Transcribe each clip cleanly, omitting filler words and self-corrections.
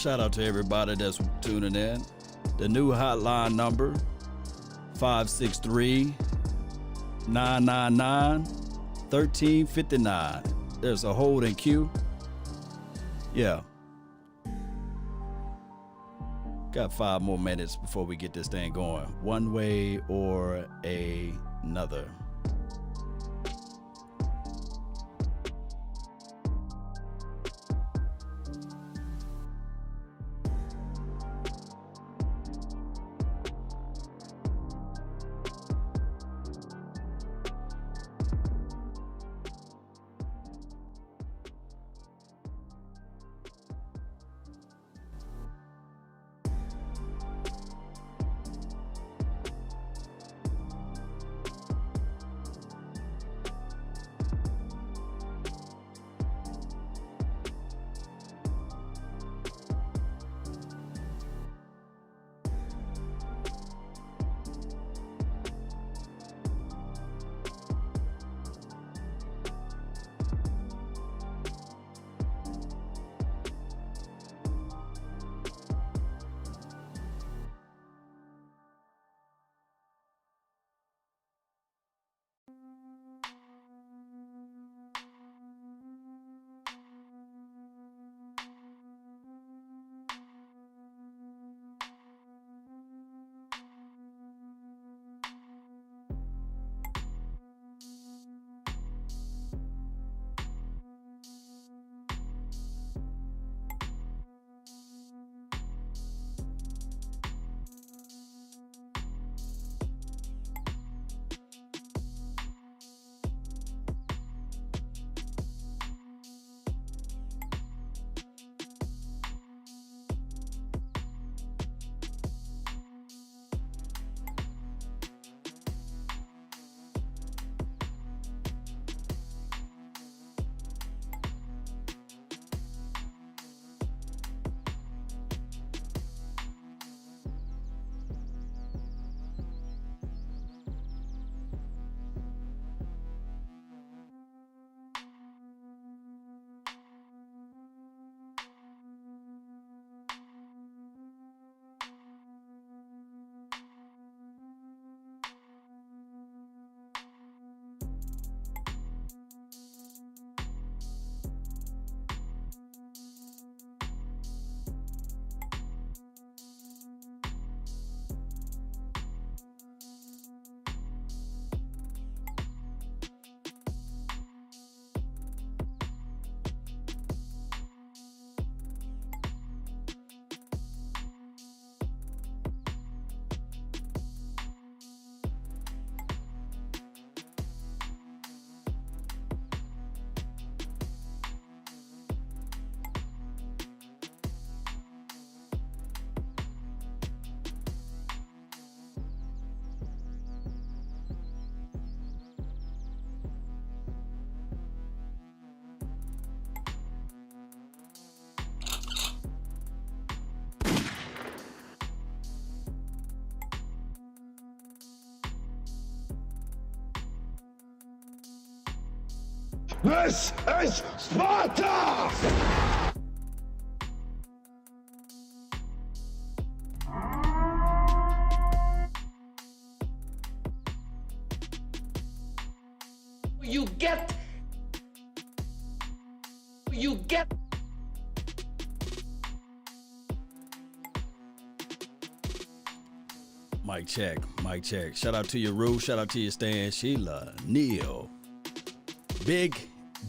Shout out to everybody that's tuning in. The new hotline number, 563-999-1359. There's a hold in queue. Yeah. Got 5 more minutes before we get this thing going. One way or another. This is Sparta! You get. Mic check, mic check. Shout out to your Rue, shout out to your Stan, Sheila, Neil, Big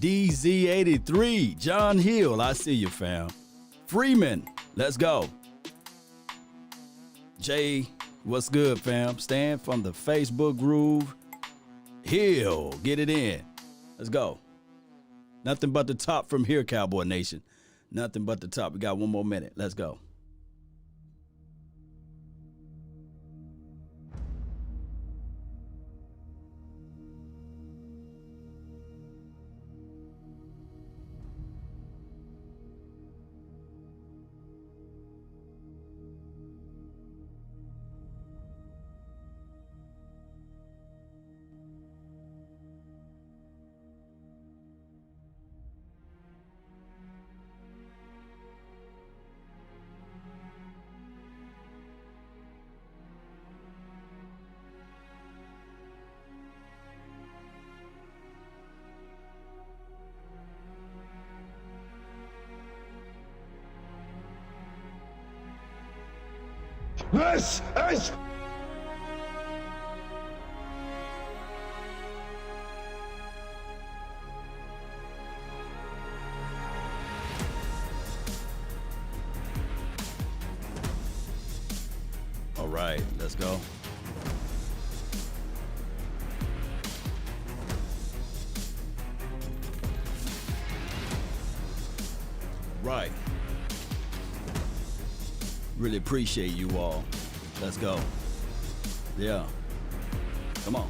DZ83, John Hill, I see you, fam. Freeman, let's go. Jay, what's good, fam? Stan from the Facebook Groove. Hill, get it in. Let's go. Nothing but the top from here, Cowboy Nation. Nothing but the top. We got 1 more minute. Let's go. This is All right, let's go. Right. Really appreciate you all. Let's go. Yeah. Come on.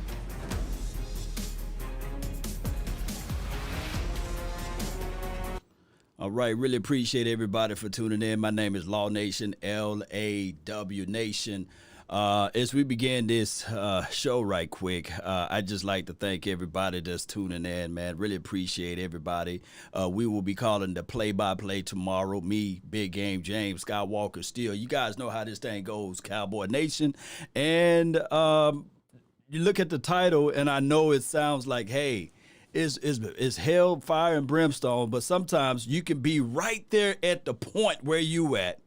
All right. Really appreciate everybody for tuning in. My name is Law Nation, LAW Nation. As we begin this show right quick, I'd just like to thank everybody that's tuning in, man. Really appreciate everybody. We will be calling the play-by-play tomorrow. Me, Big Game James, Skywalker Steel. You guys know how this thing goes, Cowboy Nation. And you look at the title, and I know it sounds like, hey, it's hell, fire, and brimstone, but sometimes you can be right there at the point where you at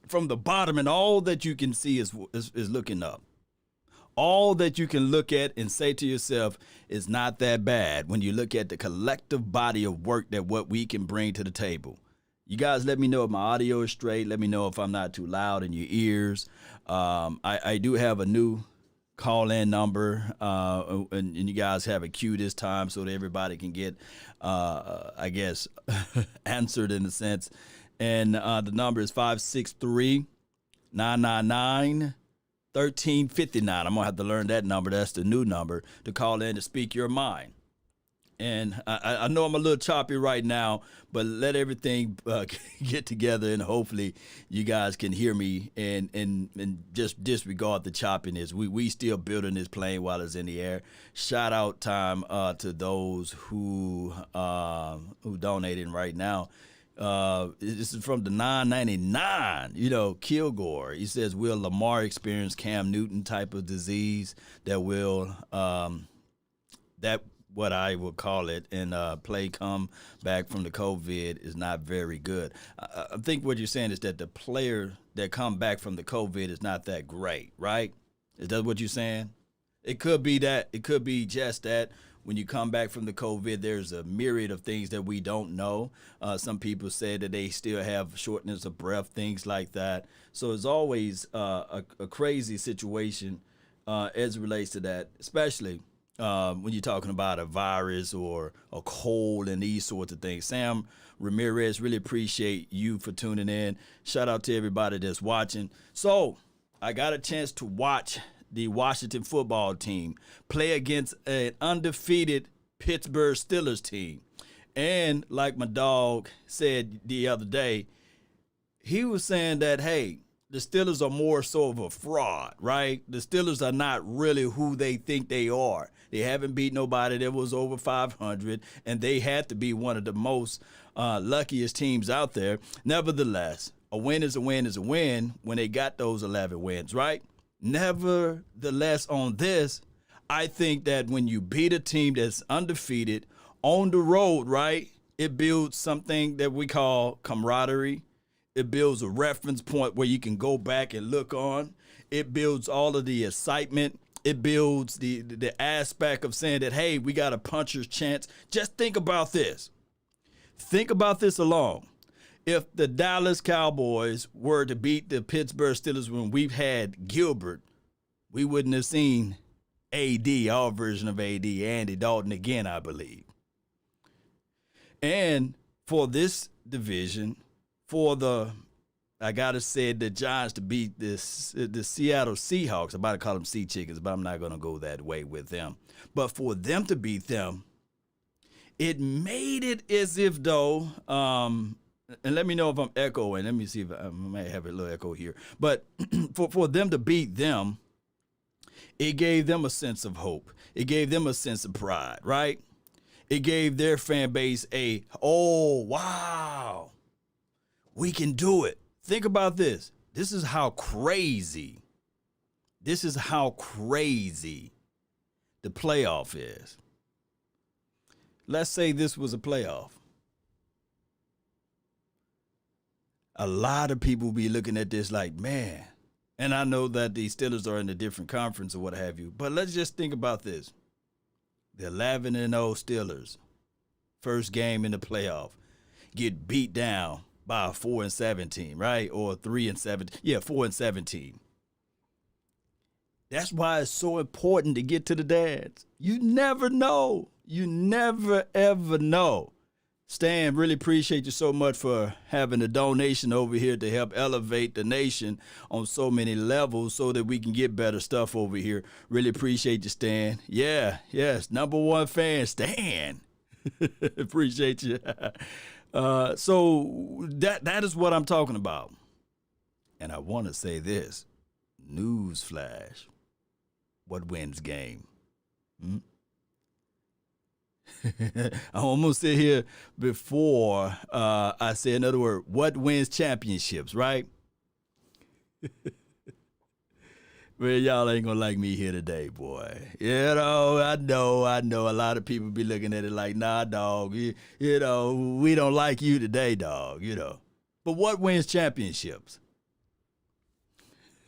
from the bottom, and all that you can see is looking up. All that you can look at and say to yourself is not that bad when you look at the collective body of work that what we can bring to the table. You guys let me know if my audio is straight. Let me know if I'm not too loud in your ears. I do have a new call-in number, and you guys have a queue this time so that everybody can get, I guess, answered in a sense. And the number is 563-999-1359. I'm going to have to learn that number. That's the new number to call in to speak your mind. And I know I'm a little choppy right now, but let everything get together, and hopefully you guys can hear me and just disregard the choppiness. We still building this plane while it's in the air. Shout out time to those who donating right now. This is from the 999, Kilgore. He says, will Lamar experience Cam Newton type of disease that will what I would call it, and play come back from the COVID is not very good. I think what you're saying is that the player that come back from the COVID is not that great, right? Is that what you're saying? It could be that. It could be just that. When you come back from the COVID, there's a myriad of things that we don't know. Some people say that they still have shortness of breath, things like that. So it's always a crazy situation as it relates to that, especially when you're talking about a virus or a cold and these sorts of things. Sam Ramirez, really appreciate you for tuning in. Shout out to everybody that's watching. So I got a chance to watch the Washington football team play against an undefeated Pittsburgh Steelers team. And like my dog said the other day, he was saying that, hey, the Steelers are more so of a fraud, right? The Steelers are not really who they think they are. They haven't beat nobody that was over 500, and they had to be one of the most luckiest teams out there. Nevertheless, a win is a win is a win when they got those 11 wins, right? Nevertheless, on this, I think that when you beat a team that's undefeated on the road, right, it builds something that we call camaraderie. It builds a reference point where you can go back and look on. It builds all of the excitement. It builds the aspect of saying that, hey, we got a puncher's chance. Just think about this. Think about this alone. If the Dallas Cowboys were to beat the Pittsburgh Steelers when we've had Gilbert, we wouldn't have seen AD, our version of AD, Andy Dalton again, I believe. And for this division, I got to say the Giants to beat the Seattle Seahawks. I'm about to call them Sea Chickens, but I'm not going to go that way with them. But for them to beat them, it made it as if though, and let me know if I'm echoing. Let me see if I might have a little echo here. But for them to beat them, it gave them a sense of hope. It gave them a sense of pride, right? It gave their fan base oh, wow, we can do it. Think about this. This is how crazy the playoff is. Let's say this was a playoff. A lot of people be looking at this like, man, And I know that the Steelers are in a different conference or what have you. But let's just think about this. The 11-0 Steelers, first game in the playoff, get beat down by a 4-17, right? Or 3-17. Yeah, 4-17. That's why it's so important to get to the dads. You never know. You never, ever know. Stan, really appreciate you so much for having a donation over here to help elevate the nation on so many levels so that we can get better stuff over here. Really appreciate you, Stan. Yeah, yes, number one fan, Stan. Appreciate you. So that is what I'm talking about. And I want to say this. Newsflash. What wins game? I almost sit here before I say another word. What wins championships, right? Well, y'all ain't gonna like me here today, boy. I know. A lot of people be looking at it like, nah, dog. We don't like you today, dog. But what wins championships?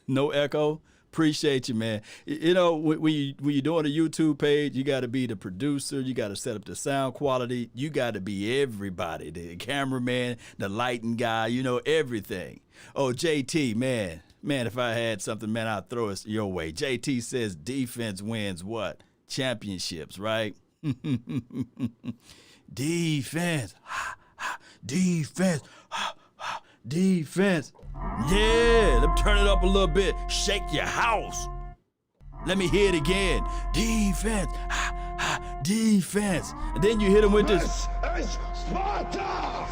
No echo. Appreciate you, man. When you're doing a YouTube page, you got to be the producer. You got to set up the sound quality. You got to be everybody, the cameraman, the lighting guy, everything. Oh, JT, man, if I had something, man, I'd throw it your way. JT says defense wins what? Championships, right? Defense. Defense. Defense. Yeah, let me turn it up a little bit. Shake your house. Let me hear it again. Defense. Defense. And then you hit him with this. This is Sparta!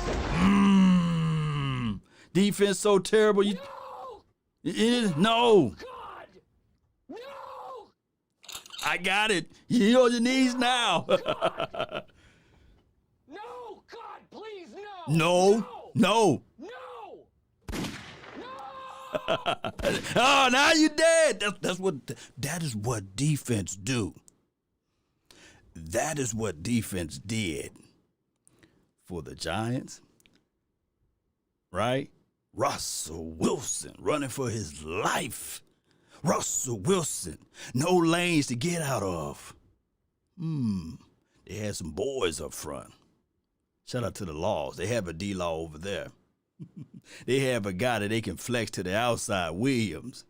Defense so terrible. No! No. God! No! I got it. You're on your knees now. No! God, please, no! No. No! Oh, now you dead. That is what defense do. That is what defense did for the Giants, right? Russell Wilson running for his life. Russell Wilson, no lanes to get out of. They had some boys up front. Shout out to the Laws. They have a D-Law over there. They have a guy that they can flex to the outside, Williams.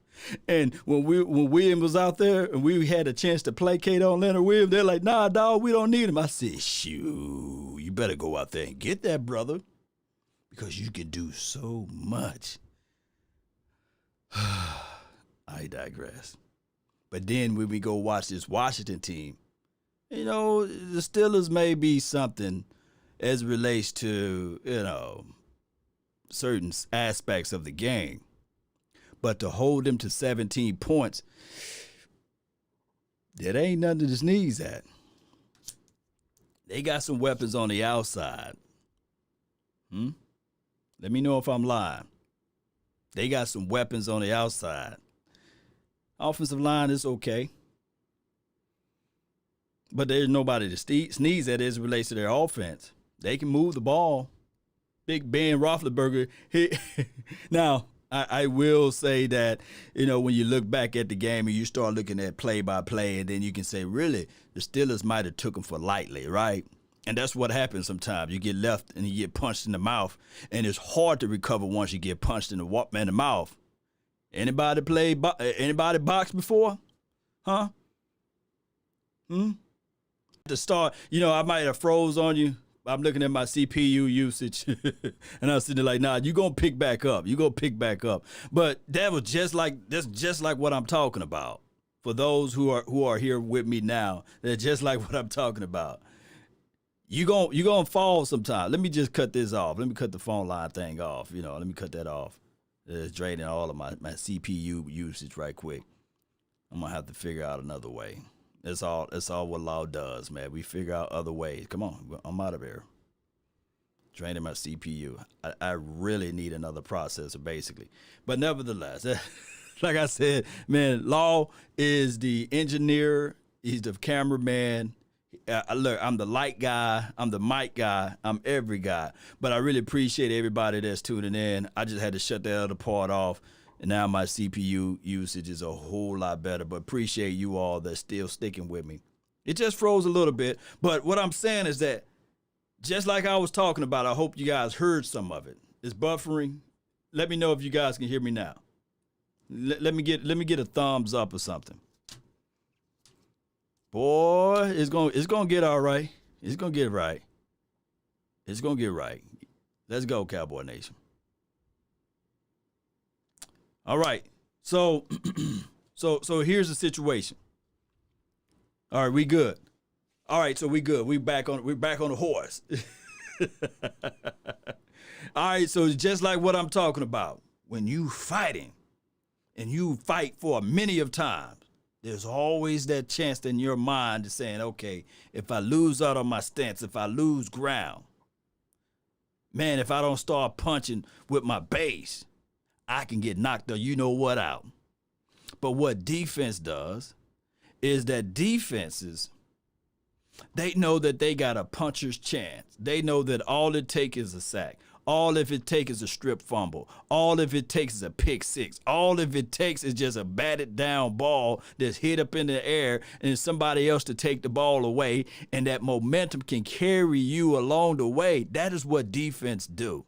And when Williams was out there and we had a chance to placate on Leonard Williams, they're like, nah, dog, we don't need him. I said, shoo, you better go out there and get that, brother, because you can do so much. I digress. But then when we go watch this Washington team, the Steelers may be something as it relates to, certain aspects of the game. But to hold them to 17 points, that ain't nothing to sneeze at. They got some weapons on the outside. Let me know if I'm lying. They got some weapons on the outside. Offensive line is okay. But there's nobody to sneeze at as it relates to their offense. They can move the ball. Big Ben Roethlisberger. Now, I will say that, when you look back at the game and you start looking at play by play, and then you can say, really, the Steelers might have took them for lightly, right? And that's what happens sometimes. You get left and you get punched in the mouth, and it's hard to recover once you get punched in the mouth. Anybody box before? Huh? To start, I might have froze on you. I'm looking at my CPU usage, and I was sitting there like, nah, you're going to pick back up. You're going to pick back up. But that's just like what I'm talking about. For those who are here with me now, that's just like what I'm talking about. You're going to fall sometime. Let me just cut this off. Let me cut the phone line thing off. Let me cut that off. It's draining all of my CPU usage right quick. I'm going to have to figure out another way. That's all what law does, man. We figure out other ways. Come on, I'm out of here. Draining my CPU. I really need another processor, basically. But nevertheless, like I said, man, Law is the engineer. He's the cameraman. Look, I'm the light guy. I'm the mic guy. I'm every guy. But I really appreciate everybody that's tuning in. I just had to shut that other part off. And now my CPU usage is a whole lot better. But appreciate you all that's still sticking with me. It just froze a little bit. But what I'm saying is that just like I was talking about, I hope you guys heard some of it. It's buffering. Let me know if you guys can hear me now. Let me get a thumbs up or something. Boy, it's gonna get all right. It's gonna get right. It's gonna get right. Let's go, Cowboy Nation. All right. So so here's the situation. All right, we good. All right, so we good. We're back on the horse. All right, so just like what I'm talking about, when you fighting and you fight for many of times, there's always that chance in your mind to saying, okay, if I lose out on my stance, if I lose ground, man, if I don't start punching with my base, I can get knocked the you know what out. But what defense does is that defenses, they know that they got a puncher's chance. They know that all it takes is a sack. All if it takes is a strip fumble. All if it takes is a pick six. All if it takes is just a batted down ball that's hit up in the air and somebody else to take the ball away, and that momentum can carry you along the way. That is what defense do.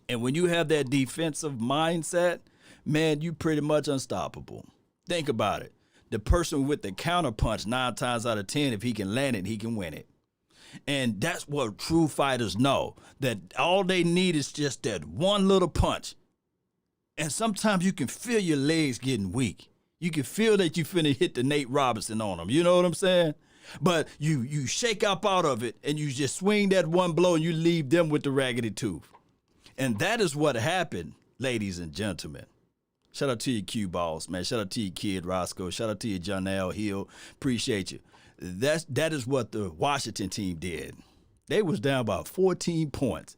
And when you have that defensive mindset, man, you pretty much unstoppable. Think about it. The person with the counterpunch, 9 times out of 10, if he can land it, he can win it. And that's what true fighters know, that all they need is just that one little punch. And sometimes you can feel your legs getting weak. You can feel that you finna hit the Nate Robinson on them. You know what I'm saying? But you shake up out of it and you just swing that one blow and you leave them with the raggedy tooth. And that is what happened, ladies and gentlemen. Shout out to you, Q Balls, man. Shout out to you, Kid Roscoe. Shout out to you, Jonelle Hill. Appreciate you. That is what the Washington team did. They was down by 14 points.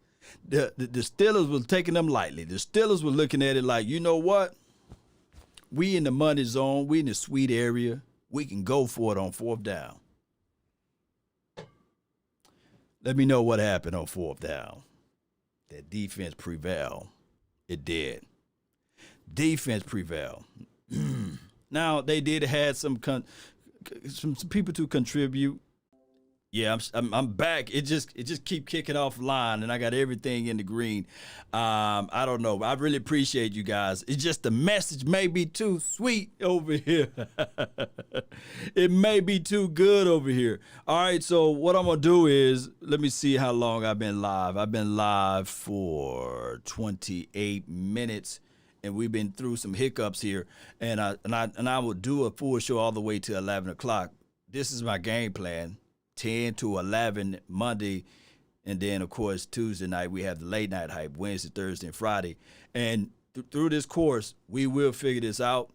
The Steelers was taking them lightly. The Steelers were looking at it like, you know what? We in the money zone. We in the sweet area. We can go for it on 4th down. Let me know what happened on 4th down. That defense prevailed. It did. Defense prevailed. Now, they did have some people to contribute. Yeah, I'm back. It just keep kicking off line, and I got everything in the green. I don't know. I really appreciate you guys. It's just the message may be too sweet over here. It may be too good over here. All right, so what I'm going to do is, let me see how long I've been live. I've been live for 28 minutes. And we've been through some hiccups here, and I will do a full show all the way to 11 o'clock. This is my game plan, 10 to 11 Monday, and then, of course, Tuesday night we have the late night hype, Wednesday, Thursday, and Friday. And through this course, we will figure this out.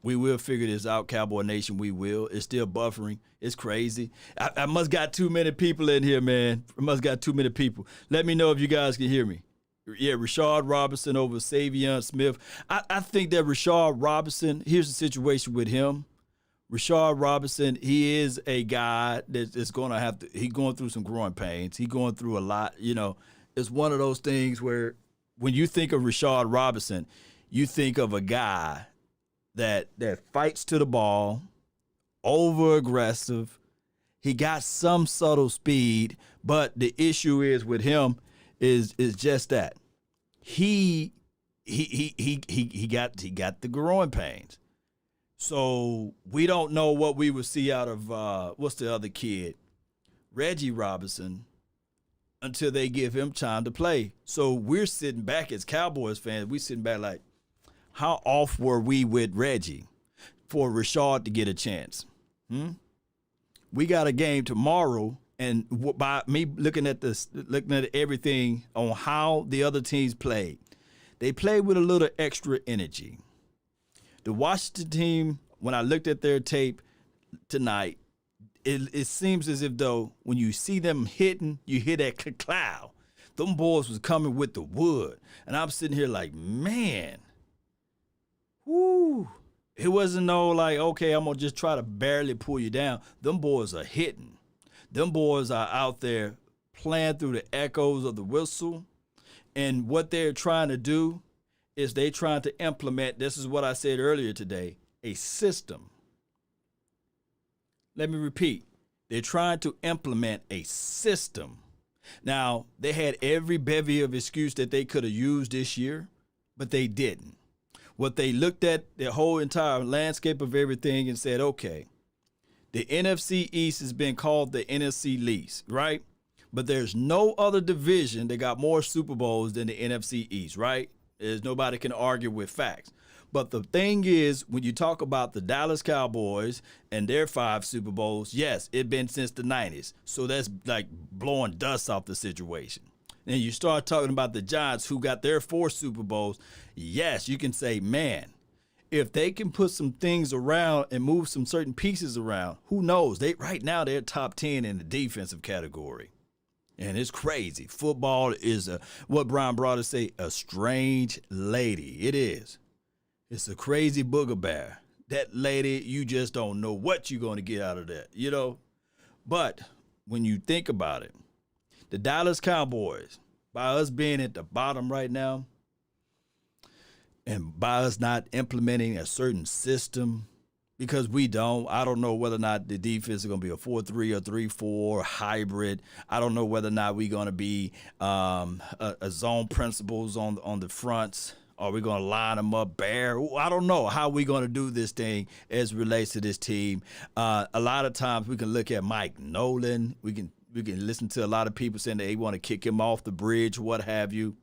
We will figure this out, Cowboy Nation, we will. It's still buffering. It's crazy. I must got too many people in here, man. I must got too many people. Let me know if you guys can hear me. Yeah, Rashard Robinson over Savion Smith. I think that Rashard Robinson, here's the situation with him. Rashard Robinson, he is a guy that's going to have to, he's going through some growing pains. He's going through a lot. You know, it's one of those things where when you think of Rashard Robinson, you think of a guy that fights to the ball, over aggressive. He got some subtle speed, but the issue is with him is just that he got the growing pains. So we don't know what we will see out of what's the other kid, Reggie Robinson, until they give him time to play. So we're sitting back as Cowboys fans. We sitting back like, how off were we with Reggie for Rashard to get a chance? We got a game tomorrow. And by me looking at everything on how the other teams played, they played with a little extra energy. The Washington team, when I looked at their tape tonight, it seems as if though when you see them hitting, you hear that cloud. Them boys was coming with the wood. And I'm sitting here like, man, whoo. It wasn't no like, okay, I'm going to just try to barely pull you down. Them boys are hitting. Them boys are out there playing through the echoes of the whistle. And what they're trying to do is they trying to implement, this is what I said earlier today, a system. Let me repeat. They're trying to implement a system. Now, they had every bevy of excuse that they could have used this year, but they didn't. What they looked at the whole entire landscape of everything and said, okay, the NFC East has been called the NFC least, right? But there's no other division that got more Super Bowls than the NFC East, right? There's nobody can argue with facts. But the thing is, when you talk about the Dallas Cowboys and their 5 Super Bowls, yes, it's been since the 90s. So that's like blowing dust off the situation. And you start talking about the Giants who got their 4 Super Bowls. Yes, you can say, man, if they can put some things around and move some certain pieces around, who knows? Right now they're top 10 in the defensive category. And it's crazy. Football is, what Brian Broader say, a strange lady. It is. It's a crazy booger bear. That lady, you just don't know what you're going to get out of that, you know? But when you think about it, the Dallas Cowboys, by us being at the bottom right now, and by us not implementing a certain system, because I don't know whether or not the defense is going to be a 4-3 or 3-4 hybrid. I don't know whether or not we're going to be a zone principles on the fronts. Are we going to line them up bare? I don't know how we're going to do this thing as it relates to this team. A lot of times we can look at Mike Nolan. We can listen to a lot of people saying they want to kick him off the bridge, what have you.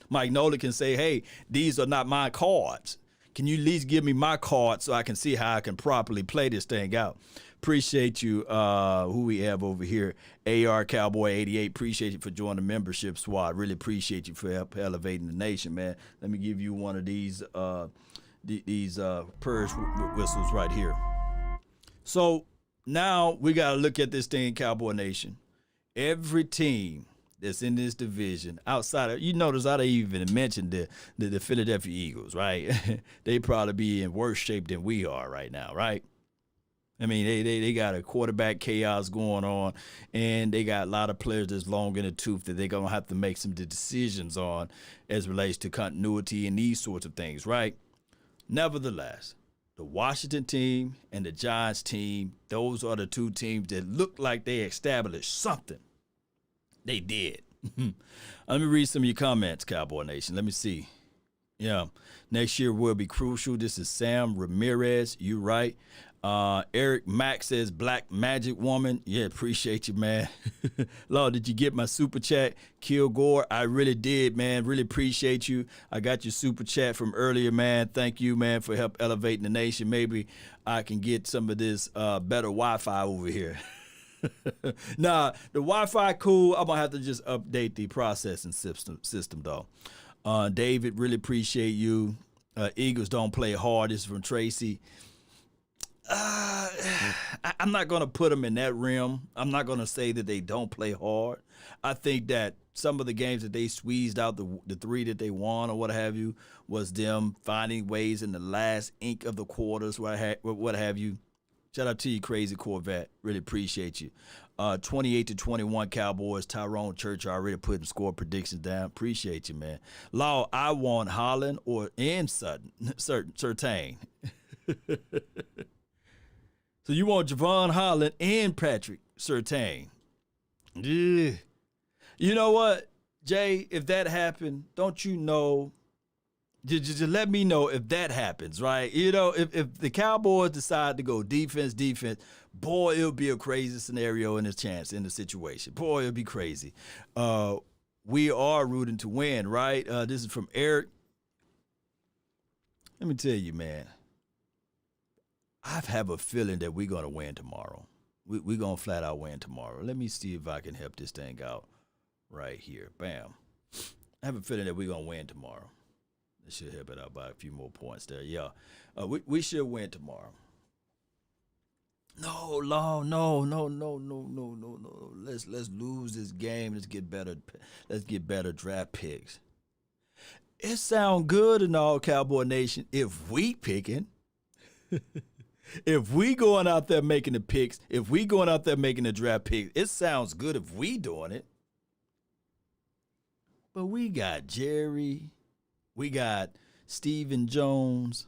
Mike Nolan can say, hey, these are not my cards. Can you at least give me my card so I can see how I can properly play this thing out? Appreciate you, who we have over here, AR Cowboy 88. Appreciate you for joining the membership squad. Really appreciate you for elevating the nation, man. Let me give you one of these purge whistles right here. So now we got to look at this thing, Cowboy Nation. Every team that's in this division, outside of, you notice I didn't even mention the Philadelphia Eagles, right? They probably be in worse shape than we are right now, right? I mean, they got a quarterback chaos going on, and they got a lot of players that's long in the tooth that they're going to have to make some decisions on as relates to continuity and these sorts of things, right? Nevertheless, the Washington team and the Giants team, those are the 2 teams that look like they established something. They did. Let me read some of your comments, Cowboy Nation. Let me see. Yeah. Next year will be crucial. This is Sam Ramirez. You right. Eric Mack says Black Magic Woman. Yeah, appreciate you, man. Lord, did you get my super chat? Kilgore, I really did, man. Really appreciate you. I got your super chat from earlier, man. Thank you, man, for help elevating the nation. Maybe I can get some of this better Wi-Fi over here. Nah, the Wi-Fi cool. I'm going to have to just update the processing system though. David, really appreciate you. Eagles don't play hard. This is from Tracy. I'm not going to put them in that realm. I'm not going to say that they don't play hard. I think that some of the games that they squeezed out, the 3 that they won or what have you, was them finding ways in the last ink of the quarters, what have you. Shout out to you, Crazy Corvette. Really appreciate you. 28-21 Cowboys. Tyrone Church already putting score predictions down. Appreciate you, man. Law, I want Holland and Surtain. So you want Javon Holland and Patrick Surtain. Yeah. You know what, Jay, if that happened, don't you know, just let me know if that happens, right? You know, if the Cowboys decide to go defense, boy, it'll be a crazy scenario in the situation. Boy, it'll be crazy. We are rooting to win, right? This is from Eric. Let me tell you, man, I have a feeling that we're going to win tomorrow. We're going to flat out win tomorrow. Let me see if I can help this thing out right here. Bam. I have a feeling that we're going to win tomorrow. This should help it out by a few more points there. Yeah. We should win tomorrow. No. Let's lose this game. Let's get better draft picks. It sound good in all, Cowboy Nation, if we picking. If we going out there making the picks, if we going out there making the draft picks, it sounds good if we doing it. But we got Jerry, We got Stephen Jones.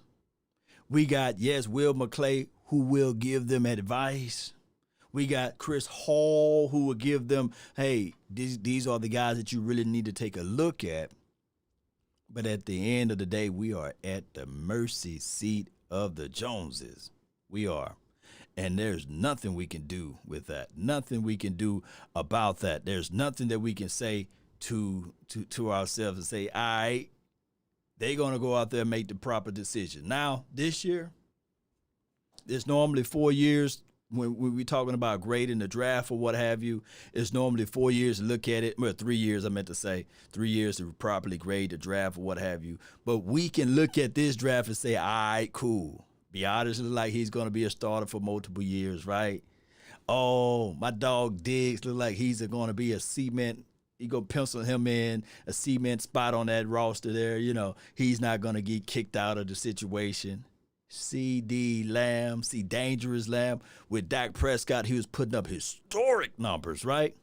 We got, yes, Will McClay, who will give them advice. We got Chris Hall, who will give them, hey, these are the guys that you really need to take a look at. But at the end of the day, we are at the mercy seat of the Joneses. We are. And there's nothing we can do with that. Nothing we can do about that. There's nothing that we can say to ourselves and say, all right, they're going to go out there and make the proper decision. Now, this year, there's normally 4 years when we're talking about grading the draft or what have you. It's normally 4 years to look at it. Well, 3 years, I meant to say. 3 years to properly grade the draft or what have you. But we can look at this draft and say, all right, cool. Biotis looks like he's going to be a starter for multiple years, right? Oh, my dog Diggs looks like he's going to be a cement. You go pencil him in a cement spot on that roster there. You know, he's not going to get kicked out of the situation. C.D. Lamb, Dangerous Lamb. With Dak Prescott, he was putting up historic numbers, right?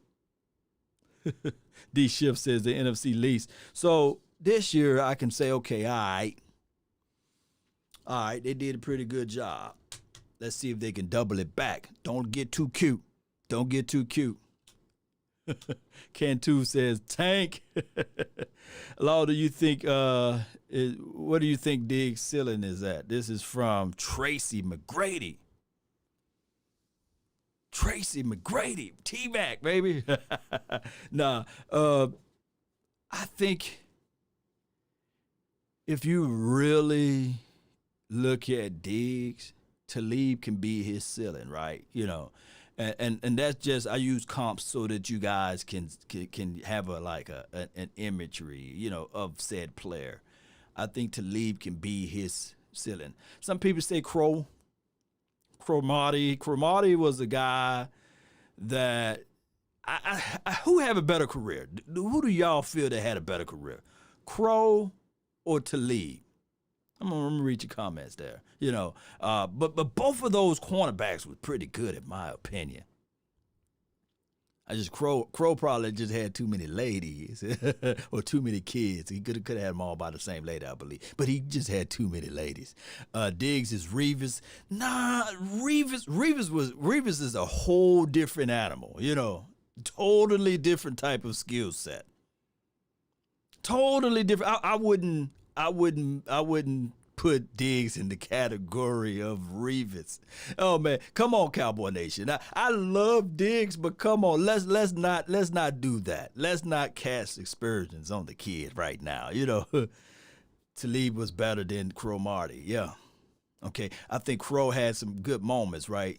D. Schiff says the NFC least. So this year I can say, okay, all right. All right, they did a pretty good job. Let's see if they can double it back. Don't get too cute. Don't get too cute. Cantu says, Tank. Law, do you think, what do you think Diggs' ceiling is at? This is from Tracy McGrady. Tracy McGrady, T-Mac, baby. Nah, I think if you really look at Diggs, Talib can be his ceiling, right? You know, and that's just, I use comps so that you guys can have an imagery, you know, of said player. I think Talib can be his ceiling. Some people say Cromartie. Cromartie was a guy that who have a better career? Who do y'all feel that had a better career, Crow or Talib? I'm gonna read your comments there, you know. But both of those cornerbacks were pretty good, in my opinion. Crow probably just had too many ladies or too many kids. He could have had them all by the same lady, I believe. But he just had too many ladies. Diggs is Revis. Nah, Revis is a whole different animal, you know. Totally different type of skill set. Totally different. I wouldn't put Diggs in the category of Revis. Oh man, come on, Cowboy Nation. I love Diggs, but come on, let's not do that. Let's not cast aspersions on the kid right now. You know, Talib was better than Cromartie. Yeah, okay. I think Crow had some good moments, right?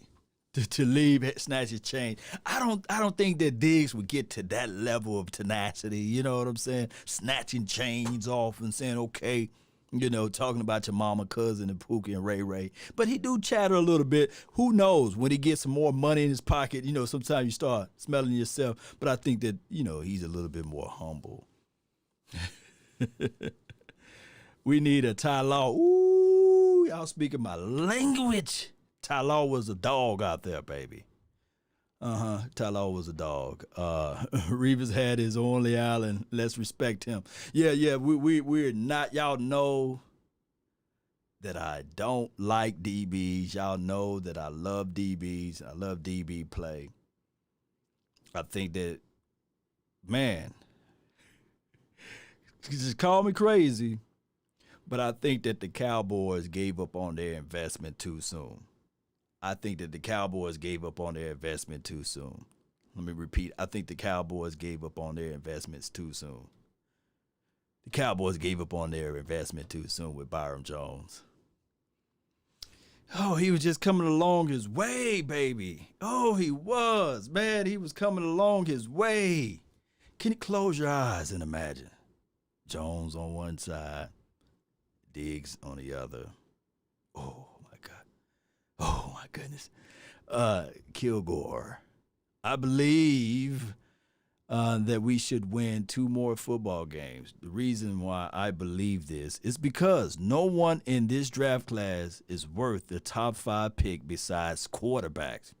Talib snatch his chain. I don't think that Diggs would get to that level of tenacity. You know what I'm saying? Snatching chains off and saying, okay, you know, talking about your mama, cousin, and Pookie and Ray Ray. But he do chatter a little bit. Who knows? When he gets some more money in his pocket, you know, sometimes you start smelling yourself. But I think that, you know, he's a little bit more humble. We need a Ty Law. Ooh, y'all speaking my language. Ty Law was a dog out there, baby. Ty Law was a dog. Revis had his only island. Let's respect him. Yeah. We're not. Y'all know that I don't like DBs. Y'all know that I love DBs. I love DB play. I think that, man, just call me crazy, but I think that the Cowboys gave up on their investment too soon. I think that the Cowboys gave up on their investment too soon. Let me repeat. I think the Cowboys gave up on their investments too soon. The Cowboys gave up on their investment too soon with Byron Jones. Oh, he was just coming along his way, baby. Oh, he was. Man, he was coming along his way. Can you close your eyes and imagine? Jones on one side, Diggs on the other. Oh, my God. Oh, my goodness. Kilgore. I believe that we should win 2 more football games. The reason why I believe this is because no one in this draft class is worth the top 5 pick besides quarterbacks.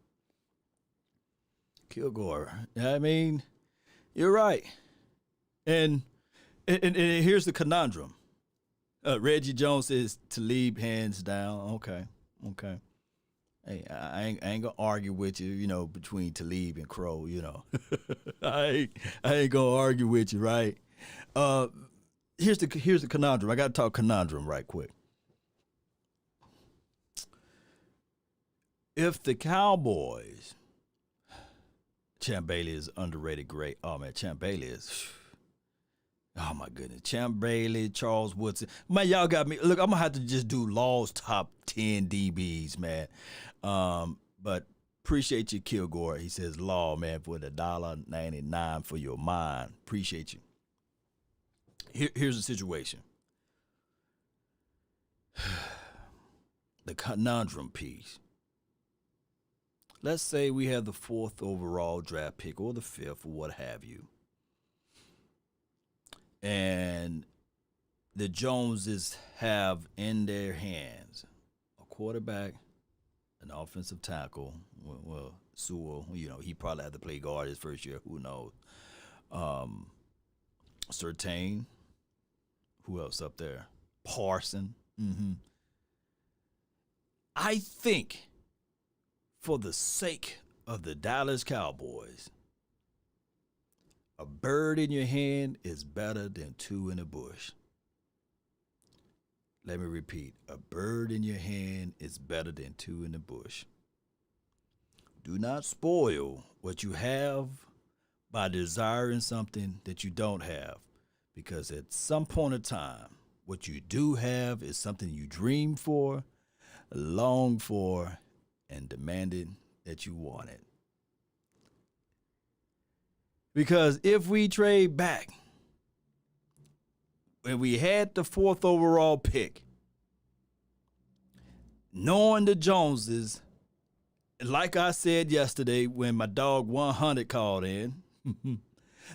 Kilgore. I mean, you're right. And here's the conundrum. Reggie Jones says Talib hands down. Okay. Hey, I ain't gonna argue with you, between Talib and Crow, I ain't gonna argue with you, right? Here's the conundrum. I gotta talk conundrum right quick. If the Cowboys, Champ Bailey is underrated great. Oh man, Champ Bailey is. Oh my goodness, Champ Bailey, Charles Woodson. Man, y'all got me. Look, I'm gonna have to just do Law's top 10 DBs, man. But appreciate you, Kilgore. He says, Law, man, for the $1.99 for your mind. Appreciate you. Here's the situation. The conundrum piece. Let's say we have the 4th overall draft pick or the 5th or what have you. And the Joneses have in their hands a quarterback, an offensive tackle. Well, Sewell, he probably had to play guard his first year. Who knows? Surtain. Who else up there? Parson. Mm-hmm. I think for the sake of the Dallas Cowboys, a bird in your hand is better than 2 in the bush. Let me repeat. A bird in your hand is better than 2 in the bush. Do not spoil what you have by desiring something that you don't have, because at some point in time, what you do have is something you dreamed for, longed for, and demanded that you wanted. Because if we trade back, when we had the 4th overall pick, knowing the Joneses, like I said yesterday when my dog 100 called in,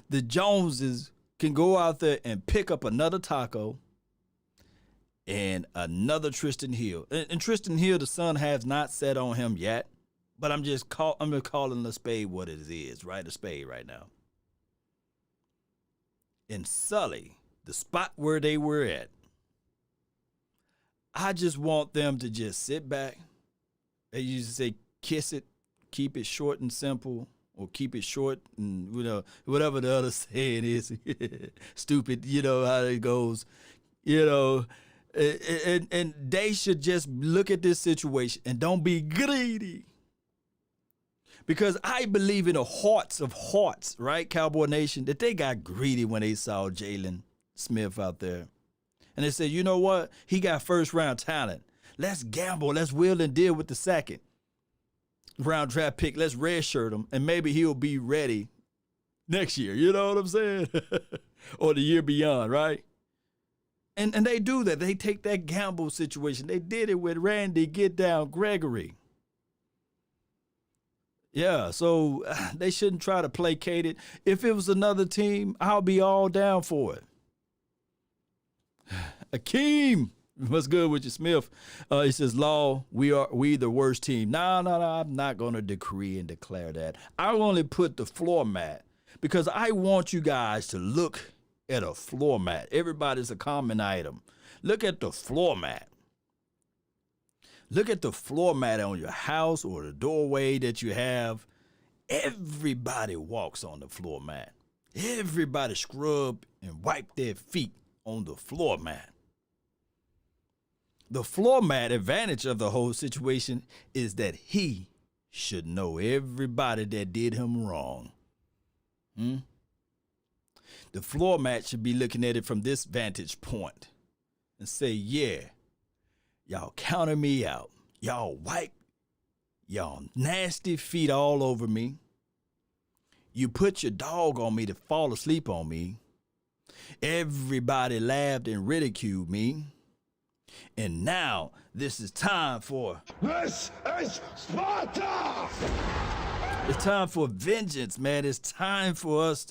the Joneses can go out there and pick up another Taco and another Tristan Hill. And Tristan Hill, the sun has not set on him yet, but I'm calling a spade what it is, right? A spade right now. In Sully, the spot where they were at, I just want them to just sit back. They used to say, kiss it, keep it short and simple, or keep it short and, whatever the other saying is. Stupid, how it goes. And they should just look at this situation and don't be greedy. Because I believe in the hearts of hearts, right, Cowboy Nation, that they got greedy when they saw Jalen Smith out there. And they said, you know what? He got first-round talent. Let's gamble. Let's wheel and deal with the second round draft pick. Let's redshirt him, and maybe he'll be ready next year. You know what I'm saying? Or the year beyond, right? And they do that. They take that gamble situation. They did it with Randy Get Down Gregory. Yeah, so they shouldn't try to placate it. If it was another team, I'll be all down for it. Akeem, what's good with you, Smith? He says, Law, we the worst team. No, I'm not going to decree and declare that. I only put the floor mat because I want you guys to look at a floor mat. Everybody's a common item. Look at the floor mat. Look at the floor mat on your house or the doorway that you have. Everybody walks on the floor mat. Everybody scrub and wipe their feet on the floor mat. The floor mat advantage of the whole situation is that he should know everybody that did him wrong. The floor mat should be looking at it from this vantage point and say, yeah, y'all counted me out. Y'all wipe y'all nasty feet all over me. You put your dog on me to fall asleep on me. Everybody laughed and ridiculed me. And now this is time for... This is Sparta! It's time for vengeance, man. It's time for us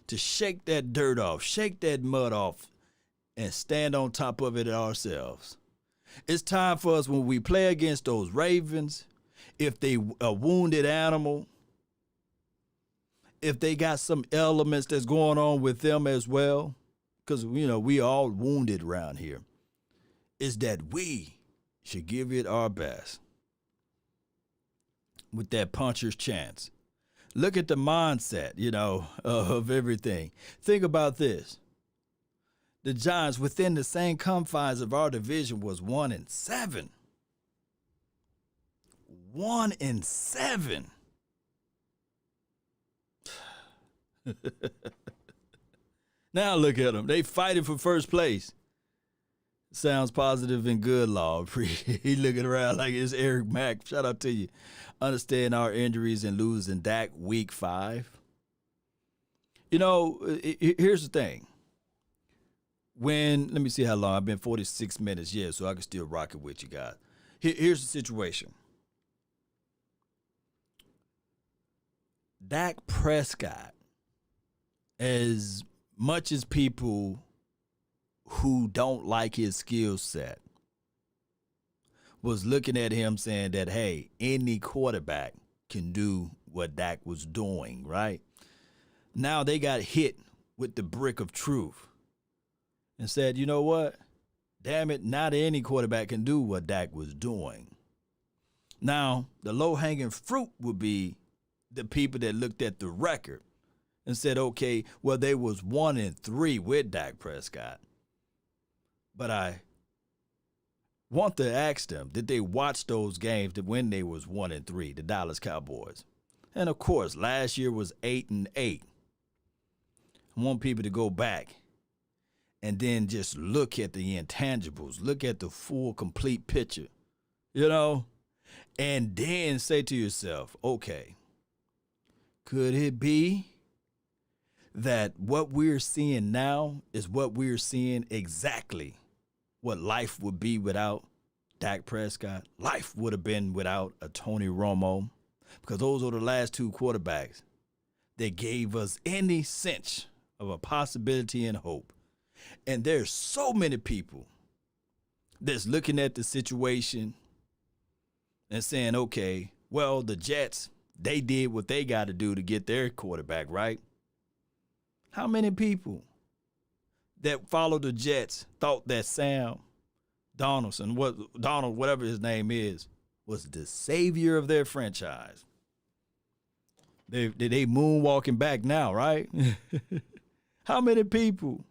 to shake that dirt off, shake that mud off, and stand on top of it ourselves. It's time for us when we play against those Ravens, if they a wounded animal, if they got some elements that's going on with them as well, because, we all wounded around here. is that we should give it our best with that puncher's chance. Look at the mindset, of everything. Think about this. The Giants, within the same confines of our division, was 1-7. 1-7. Now look at them. They fighting for first place. Sounds positive and good, Law. He looking around like it's Eric Mack. Shout out to you. Understand our injuries and losing Dak week 5. Here's the thing. Let me see how long. I've been 46 minutes. Yeah, so I can still rock it with you guys. Here's the situation. Dak Prescott, as much as people who don't like his skill set was looking at him saying that, hey, any quarterback can do what Dak was doing, right? Now they got hit with the brick of truth and said, you know what? Damn it, not any quarterback can do what Dak was doing. Now, the low-hanging fruit would be the people that looked at the record and said, okay, well, they was 1-3 with Dak Prescott. But I want to ask them, did they watch those games when they was 1-3, the Dallas Cowboys? And of course, last year was 8-8. I want people to go back and then just look at the intangibles, look at the full, complete picture, and then say to yourself, okay, could it be that what we're seeing now is what we're seeing exactly what life would be without Dak Prescott? Life would have been without a Tony Romo, because those are the last two quarterbacks that gave us any sense of a possibility and hope. And there's so many people that's looking at the situation and saying, okay, well, the Jets, they did what they got to do to get their quarterback, right? How many people that followed the Jets thought that Sam Donaldson, whatever his name is, was the savior of their franchise? They moonwalking back now, right? How many people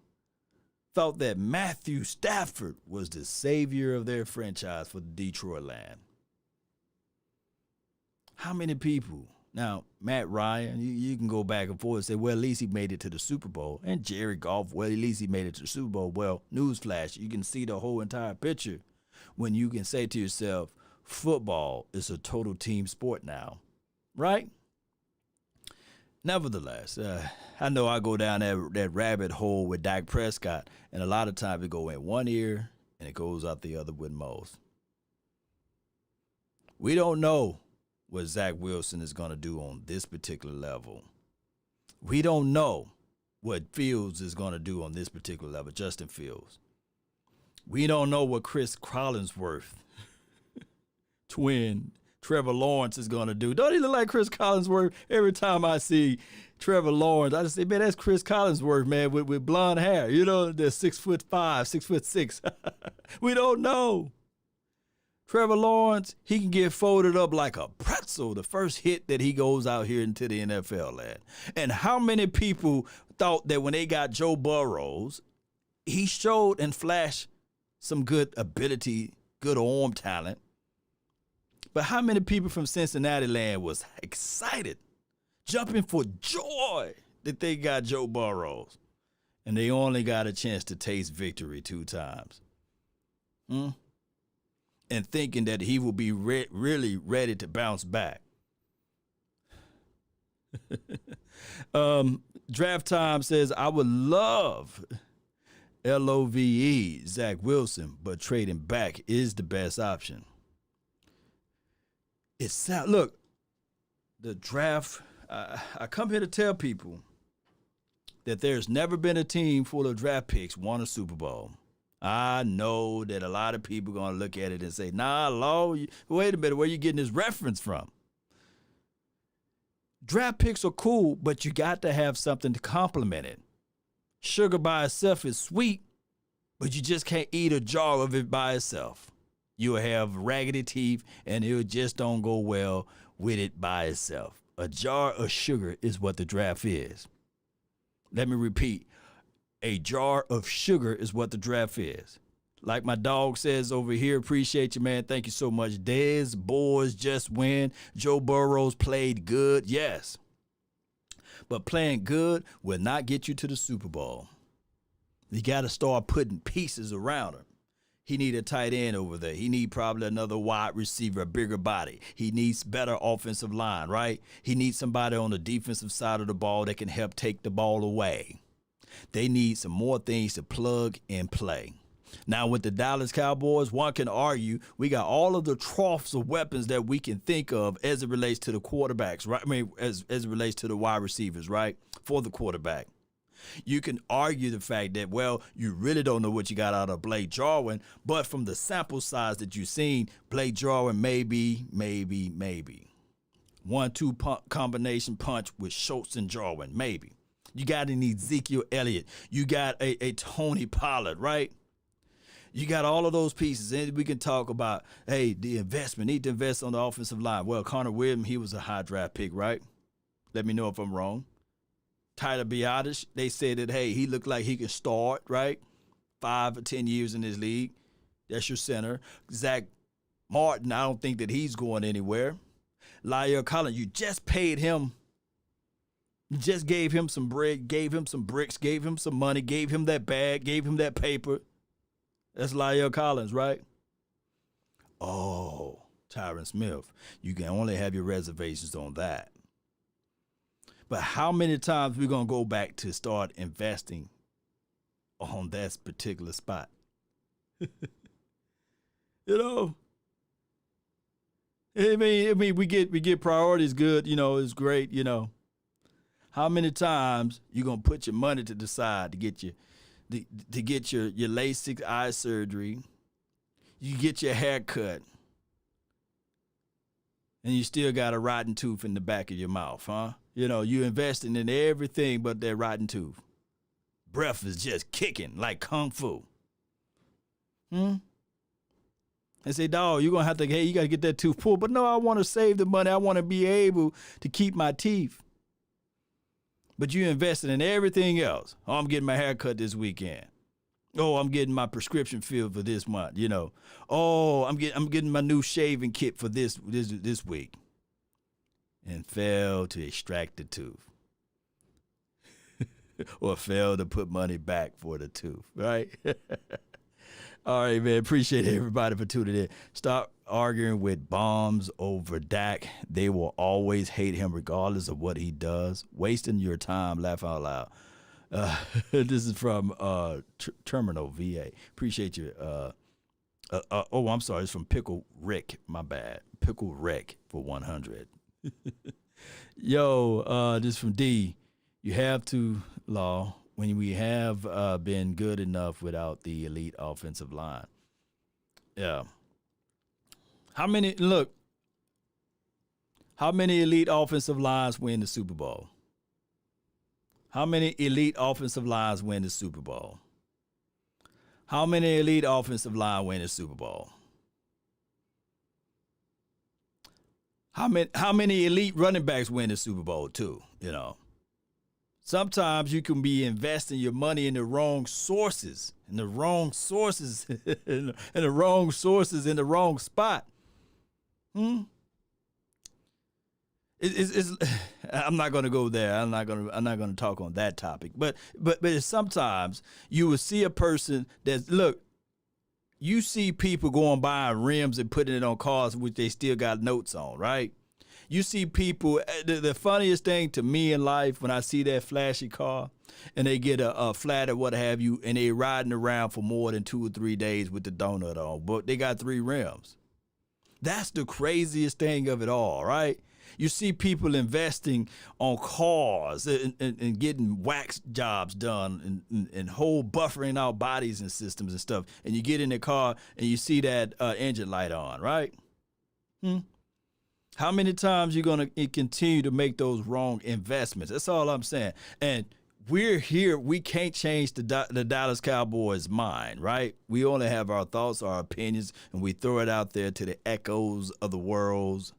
thought that Matthew Stafford was the savior of their franchise for the Detroit Lions? How many people? Now, Matt Ryan, you can go back and forth and say, well, at least he made it to the Super Bowl. And Jared Goff, well, at least he made it to the Super Bowl. Well, newsflash, you can see the whole entire picture when you can say to yourself, football is a total team sport now, right? Nevertheless, I know I go down that rabbit hole with Dak Prescott, and a lot of times it go in one ear and it goes out the other with most. We don't know what Zach Wilson is going to do on this particular level. We don't know what Fields is going to do on this particular level, Justin Fields. We don't know what Chris Collinsworth, twin Trevor Lawrence, is going to do. Don't he look like Chris Collinsworth? Every time I see Trevor Lawrence, I just say, man, that's Chris Collinsworth, man, with blonde hair. They're 6'5", 6'6". We don't know. Trevor Lawrence, he can get folded up like a pretzel the first hit that he goes out here into the NFL at. And how many people thought that when they got Joe Burrows, he showed and flashed some good ability, good arm talent. But how many people from Cincinnati land was excited, jumping for joy that they got Joe Burrows, and they only got a chance to taste victory 2 times? And thinking that he will be really ready to bounce back. Draft Time says, I would love LOVE, Zach Wilson, but trading back is the best option. Look, the draft, I come here to tell people that there's never been a team full of draft picks won a Super Bowl. I know that a lot of people are going to look at it and say, nah, Law, wait a minute, where are you getting this reference from? Draft picks are cool, but you got to have something to complement it. Sugar by itself is sweet, But you just can't eat a jar of it by itself. You'll have raggedy teeth, and it just don't go well with it by itself. A jar of sugar is what the draft is. Let me repeat. A jar of sugar is what the draft is. Like my dog says over here, appreciate you, man. Thank you so much. Dez boys just win. Joe Burrow's played good. Yes. But playing good will not get you to the Super Bowl. You got to start putting pieces around him. He need a tight end over there. He need probably another wide receiver, a bigger body. He needs better offensive line, right? He needs somebody on the defensive side of the ball that can help take the ball away. They need some more things to plug and play. Now, with the Dallas Cowboys, one can argue we got all of the troughs of weapons that we can think of as it relates to the quarterbacks, right? I mean, as it relates to the wide receivers, right? For the quarterback. You can argue the fact that, well, you really don't know what you got out of Blake Jarwin, but from the sample size that you've seen, Blake Jarwin maybe. 1-2 combination punch with Schultz and Jarwin, maybe. You got an Ezekiel Elliott. You got a Tony Pollard, right? You got all of those pieces, and we can talk about, hey, the investment, need to invest on the offensive line. Well, Connor Williams, he was a high draft pick, right? Let me know if I'm wrong. Tyler Biadasz, they said that, hey, he looked like he could start, right? 5 or 10 years in this league. That's your center. Zach Martin, I don't think that he's going anywhere. La'el Collins, you just paid him. You just gave him some bread, gave him some bricks, gave him some money, gave him that bag, gave him that paper. That's La'el Collins, right? Oh, Tyron Smith. You can only have your reservations on that. But how many times we going to go back to start investing on that particular spot? You know? I mean, we get priorities good, you know, it's great, you know. How many times you going to put your money to the side to get your LASIK eye surgery, you get your hair cut, and you still got a rotten tooth in the back of your mouth, huh? You know, you investing in everything but that rotten tooth. Breath is just kicking like kung fu. They say, dog, you're going to have to, hey, you got to get that tooth pulled. But no, I want to save the money. I want to be able to keep my teeth. But you invested in everything else. Oh, I'm getting my hair cut this weekend. Oh, I'm getting my prescription filled for this month, you know. Oh, I'm getting my new shaving kit for this week. And failed to extract the tooth. Or failed to put money back for the tooth, right? All right, man. Appreciate everybody for tuning in. Stop arguing with bombs over Dak. They will always hate him regardless of what he does. Wasting your time. Laugh out loud. This is from Terminal VA. Appreciate you. Oh, I'm sorry. It's from Pickle Rick. My bad. Pickle Rick for 100. Yo, this from D. You have to, Law, when we have been good enough without the elite offensive line. Yeah. How many elite offensive lines win the Super Bowl? How many elite offensive lines win the Super Bowl? How many elite offensive line win the Super Bowl? How many elite running backs win the Super Bowl too, you know? Sometimes you can be investing your money in the wrong sources, in the wrong spot. I'm not going to go there. I'm not going to talk on that topic. But sometimes you will see a person you see people going by rims and putting it on cars which they still got notes on, right? You see people, the funniest thing to me in life when I see that flashy car and they get a flat or what have you, and they riding around for more than 2 or 3 days with the donut on, but they got 3 rims. That's the craziest thing of it all, right? You see people investing on cars and getting wax jobs done and whole buffering out bodies and systems and stuff. And you get in the car and you see that engine light on, right? How many times you going to continue to make those wrong investments? That's all I'm saying. And we're here. We can't change the Dallas Cowboys' mind, right? We only have our thoughts, our opinions, and we throw it out there to the echoes of the world.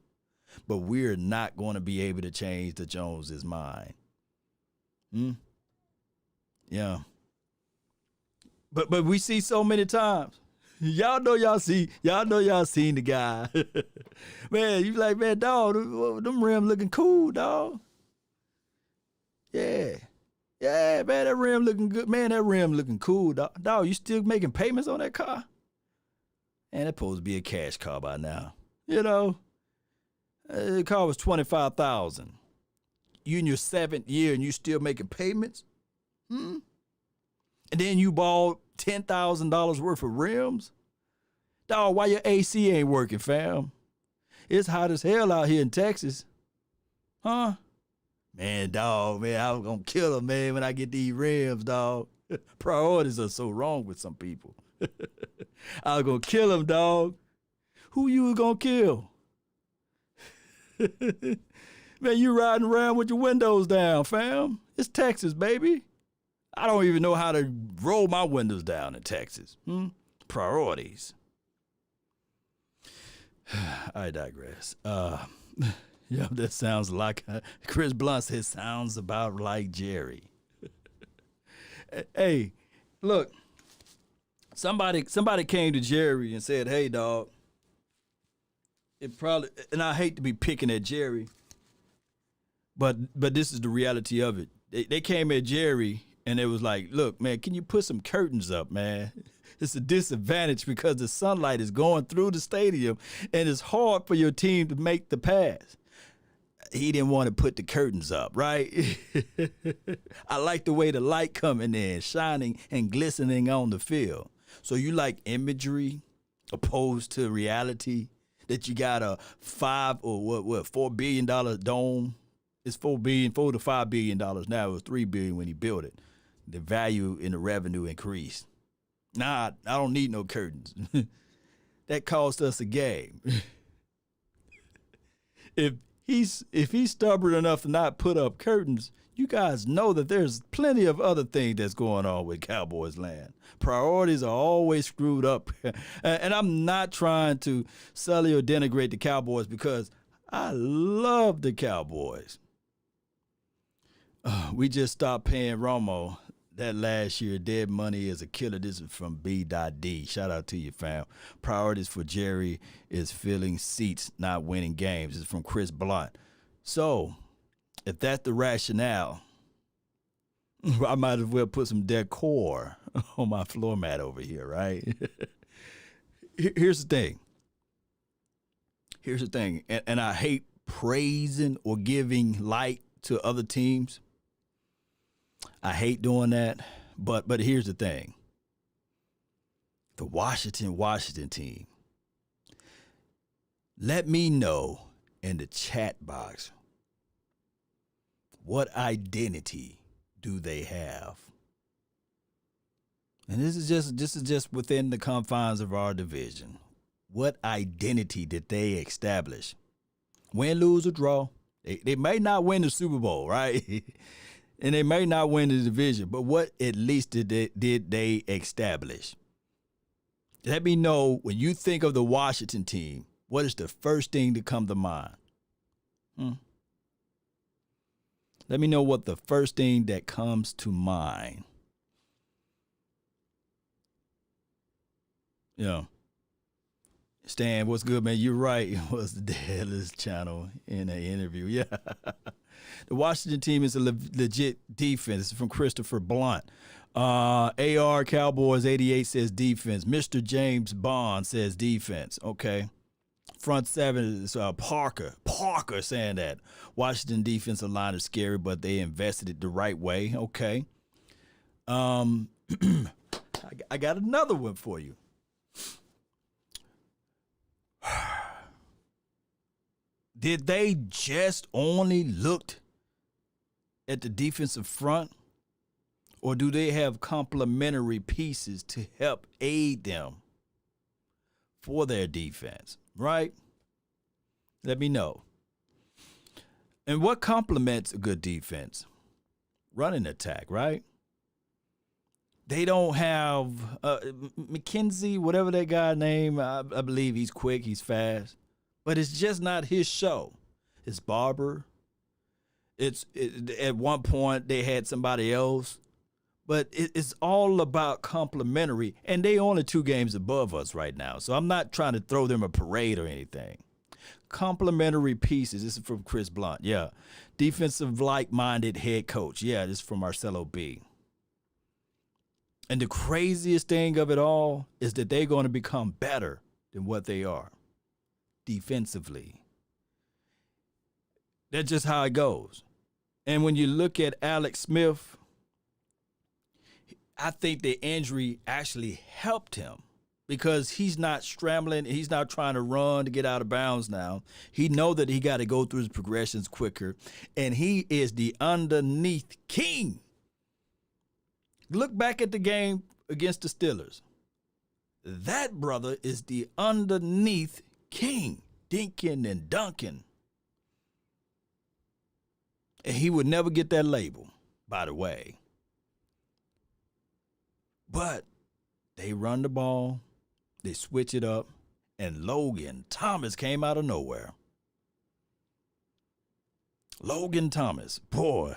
But we're not going to be able to change the Joneses' mind. Yeah. But we see so many times. Y'all know y'all seen the guy. Man, you like, man, dog, them rims looking cool, dog. Yeah. Yeah, man, that rim looking good. Man, that rim looking cool, dog. Dog, you still making payments on that car? Man, that supposed to be a cash car by now. You know? The car was $25,000. You in your 7th year and you still making payments? And then you bought $10,000 worth of rims? Dog, why your AC ain't working, fam? It's hot as hell out here in Texas. Huh? Man, dog, man, I was gonna kill him, man, when I get these rims, dog. Priorities are so wrong with some people. I was gonna kill him, dog. Who you was gonna kill? Man, you riding around with your windows down, fam. It's Texas, baby. I don't even know how to roll my windows down in Texas. Priorities. I digress. Yeah, that sounds like Chris Blunt says sounds about like Jerry. Hey, look, somebody came to Jerry and said, "Hey, dog, it probably," and I hate to be picking at Jerry, but this is the reality of it. They came at Jerry and it was like, "Look, man, can you put some curtains up, man? It's a disadvantage because the sunlight is going through the stadium and it's hard for your team to make the pass." He didn't want to put the curtains up, right? I like the way the light coming in, shining and glistening on the field. So you like imagery opposed to reality? That you got a $4 billion dome? It's $4 to $5 billion now. It was $3 billion when he built it. The value in the revenue increased. Nah, I don't need no curtains. That cost us a game. If he's stubborn enough to not put up curtains, you guys know that there's plenty of other things that's going on with Cowboys land. Priorities are always screwed up. And I'm not trying to sully or denigrate the Cowboys because I love the Cowboys. We just stopped paying Romo that last year. Dead money is a killer. This is from B.D. Shout out to you, fam. Priorities for Jerry is filling seats, not winning games. This is from Chris Blunt. So, if that's the rationale, I might as well put some decor on my floor mat over here, right? Here's the thing. And I hate praising or giving light to other teams. I hate doing that, but here's the thing. The Washington team. Let me know in the chat box, what identity do they have? And this is just within the confines of our division. What identity did they establish? Win, lose, or draw. They may not win the Super Bowl, right? And they may not win the division, but what at least did they establish? Let me know, when you think of the Washington team, what is the first thing to come to mind? Let me know what the first thing that comes to mind. Yeah. Stan, what's good, man? You're right. It was the Dallas channel in an interview. Yeah. The Washington team is a legit defense. It's from Christopher Blunt. AR Cowboys 88 says defense. Mr. James Bond says defense. Okay. Front seven is Parker. Parker saying that. Washington defensive line is scary, but they invested it the right way. Okay. I got another one for you. Did they just only look at the defensive front, or do they have complementary pieces to help aid them for their defense, right? Let me know. And what complements a good defense? running attack, right? They don't have McKenzie, whatever that guy name. I believe he's quick, he's fast, but it's just not his show. It's Barber. At one point they had somebody else, but it's all about complimentary, and they only 2 games above us right now. So I'm not trying to throw them a parade or anything. Complimentary pieces. This is from Chris Blunt. Yeah. Defensive like-minded head coach. Yeah, this is from Marcelo B. And the craziest thing of it all is that they're going to become better than what they are defensively. That's just how it goes. And when you look at Alex Smith, I think the injury actually helped him because he's not scrambling. He's not trying to run to get out of bounds now. He knows that he got to go through his progressions quicker, and he is the underneath king. Look back at the game against the Steelers. That brother is the underneath king, dinking and dunking. And he would never get that label, by the way. But they run the ball, they switch it up, and Logan Thomas came out of nowhere. Logan Thomas, boy,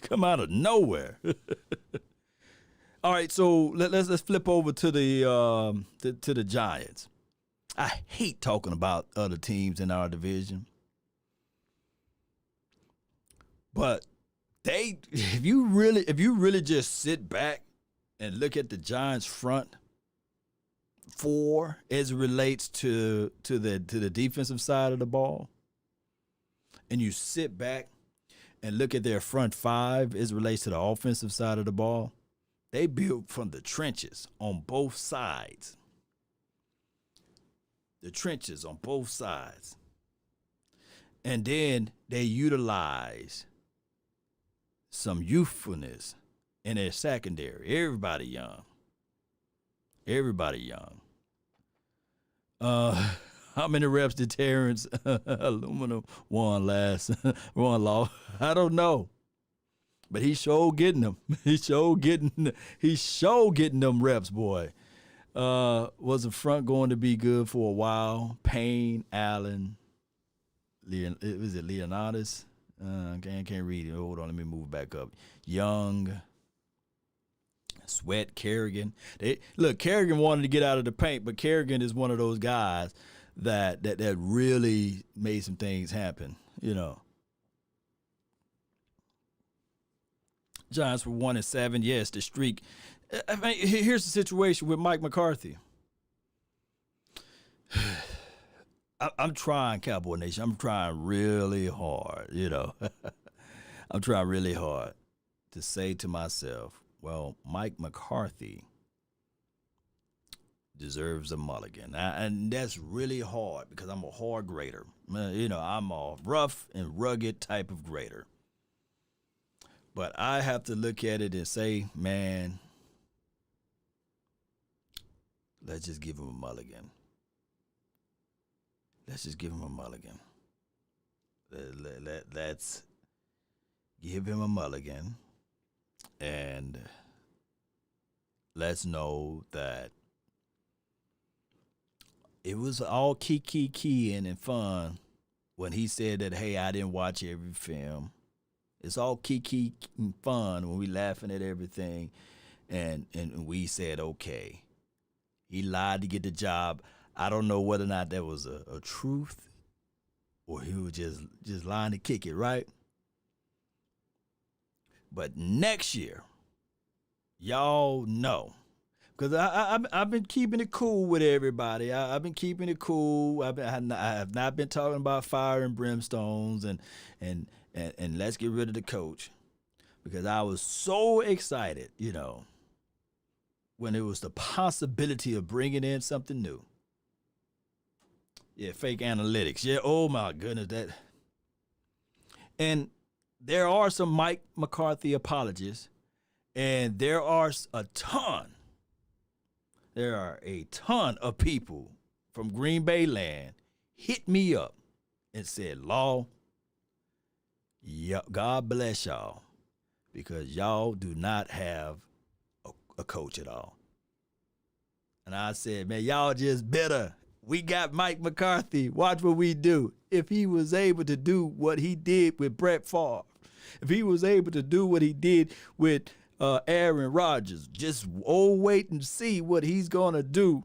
come out of nowhere. All right, so let's flip over to the Giants. I hate talking about other teams in our division, but if you really just sit back and look at the Giants' front four as it relates to the defensive side of the ball, and you sit back and look at their front five as it relates to the offensive side of the ball, they built from the trenches on both sides. The trenches on both sides. And then they utilize some youthfulness in their secondary. Everybody young. Everybody young. How many reps did Terrence Aluminum won last? I don't know. But he's sure getting them. He's sure getting them reps, boy. Was the front going to be good for a while? Payne, Allen, was it Leonidas? I can't read it. Hold on, let me move back up. Young, Sweat, Kerrigan. Kerrigan wanted to get out of the paint, but Kerrigan is one of those guys that really made some things happen, you know. Giants were 1-7. Yes, the streak. I mean, here's the situation with Mike McCarthy. I'm trying, Cowboy Nation. I'm trying really hard, you know. I'm trying really hard to say to myself, well, Mike McCarthy deserves a mulligan. And that's really hard because I'm a hard grader. You know, I'm a rough and rugged type of grader. But I have to look at it and say, man, let's just give him a mulligan. Let's just give him a mulligan. Let's give him a mulligan. And let's know that it was all key and fun when he said that, hey, I didn't watch every film. It's all key and fun when we laughing at everything, and we said, okay, he lied to get the job. I don't know whether or not that was a truth or he was just lying to kick it, right? But next year, y'all know, because I've been keeping it cool with everybody. I've been keeping it cool. I have not been talking about fire and brimstones and let's get rid of the coach, because I was so excited, you know, when it was the possibility of bringing in something new. Yeah, fake analytics. Yeah, oh my goodness, and there are some Mike McCarthy apologists, and there are a ton of people from Green Bay land hit me up and said, Law, yeah, God bless y'all, because y'all do not have a coach at all. And I said, man, y'all just better. We got Mike McCarthy. Watch what we do. If he was able to do what he did with Brett Favre, if he was able to do what he did with Aaron Rodgers, just wait and see what he's going to do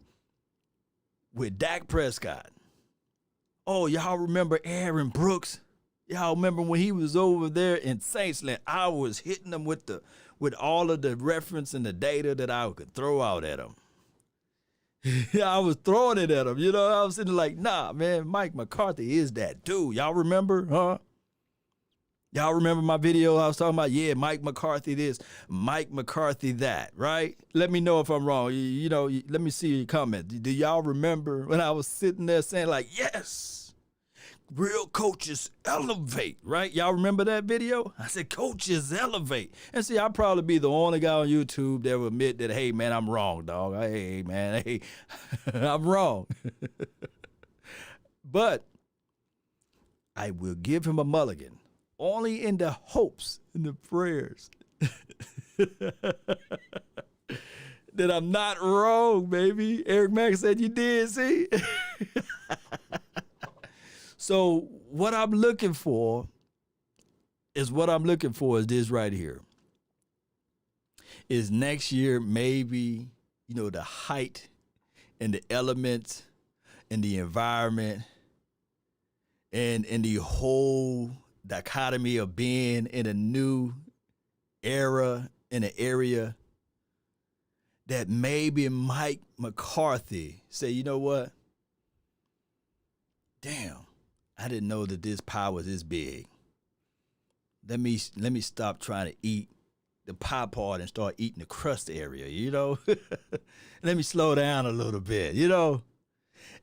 with Dak Prescott. Oh, y'all remember Aaron Brooks? Y'all remember when he was over there in Saintsland? I was hitting him with all of the reference and the data that I could throw out at him. I was throwing it at him. You know, I was sitting like, nah, man, Mike McCarthy is that dude. Y'all remember, huh? Y'all remember my video I was talking about? Yeah, Mike McCarthy this, Mike McCarthy that, right? Let me know if I'm wrong. Let me see your comment. Do y'all remember when I was sitting there saying like, yes, real coaches elevate, right? Y'all remember that video? I said, coaches elevate. And see, I'll probably be the only guy on YouTube that will admit that, hey, man, I'm wrong, dog. Hey, man, hey, I'm wrong. But I will give him a mulligan. Only in the hopes and the prayers that I'm not wrong, baby. Eric Mack said you did, see? So what I'm looking for is this right here. Is next year maybe, the height and the elements and the environment and the whole dichotomy of being in a new era, in an area that maybe Mike McCarthy say, you know what? Damn, I didn't know that this pie was this big. Let me stop trying to eat the pie part and start eating the crust area, Let me slow down a little bit,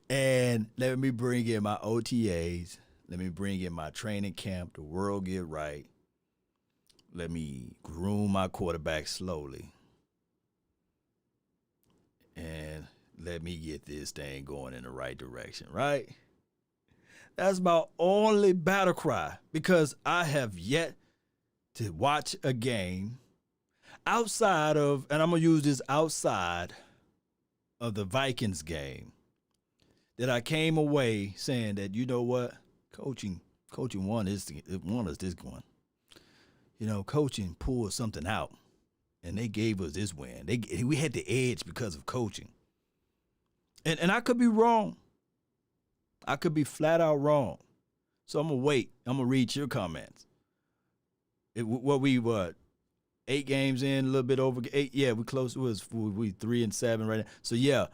And let me bring in my OTAs. Let me bring in my training camp, the world get right. Let me groom my quarterback slowly. And let me get this thing going in the right direction, right? That's my only battle cry, because I have yet to watch a game outside of, and I'm going to use this outside of the Vikings game, that I came away saying that, you know what? Coaching won us this one. Coaching pulled something out, and they gave us this win. We had the edge because of coaching. And I could be wrong. I could be flat out wrong. So I'm going to wait. I'm going to read your comments. 8 games in, a little bit over 8. Yeah, we close. We 3-7 right now. So, yeah,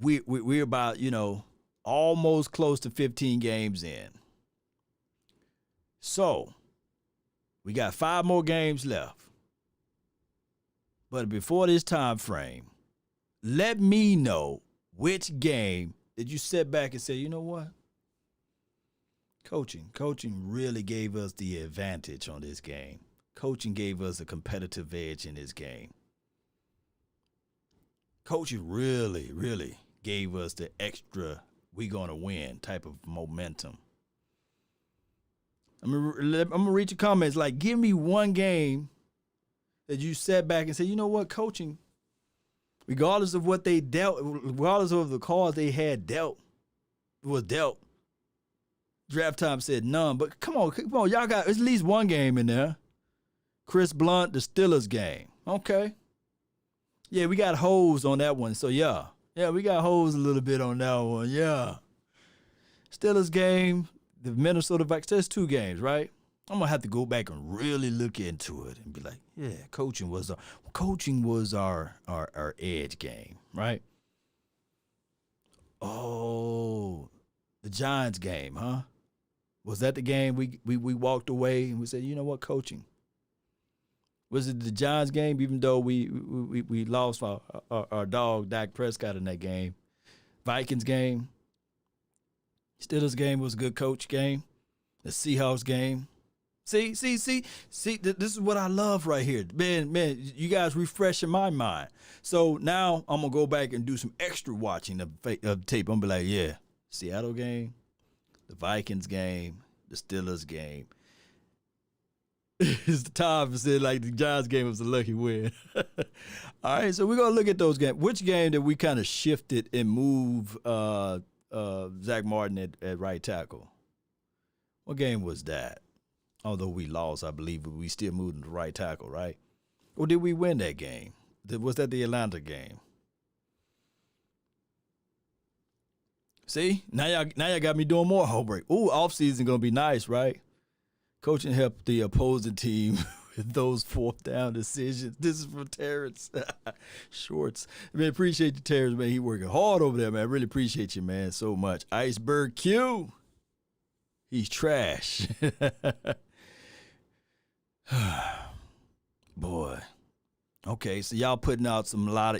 we're about, almost close to 15 games in. So, we got 5 more games left. But before this time frame, let me know which game did you sit back and say, you know what? Coaching really gave us the advantage on this game. Coaching gave us a competitive edge in this game. Coaching really, really gave us the extra we gonna win type of momentum. I'm gonna read your comments. Like, give me one game that you sat back and said, you know what, coaching, regardless of what they dealt, regardless of the cards they had dealt, Draft Time said none, but come on, y'all got at least one game in there. Chris Blunt, the Steelers game. Okay. Yeah, we got holes on that one, so yeah. Yeah, we got holes a little bit on that one, yeah. Steelers game, the Minnesota Vikings, there's 2 games, right? I'm gonna have to go back and really look into it and be like, yeah, coaching was our edge game, right? Oh, the Giants game, huh? Was that the game we walked away and we said, you know what, coaching? Was it the Giants game? Even though we lost our dog Dak Prescott in that game, Vikings game. Steelers game was a good coach game. The Seahawks game. See, this is what I love right here. Man, you guys refreshing my mind. So now I'm going to go back and do some extra watching of tape. I'm going to be like, yeah, Seattle game, the Vikings game, the Steelers game. It's the time for saying like the Giants game was a lucky win. All right, so we're gonna look at those games. Which game did we kind of shifted and move Zach Martin at right tackle? What game was that? Although we lost, I believe, but we still moved him to right tackle, right? Or did we win that game? Was that the Atlanta game? See, now y'all got me doing more homework. Ooh, offseason gonna be nice, right? Coaching help the opposing team with those fourth down decisions. This is from Terrence Shorts. Man, appreciate you, Terrence, man. He working hard over there, man. I really appreciate you, man, so much. Iceberg Q. He's trash. Boy. Okay, so y'all putting out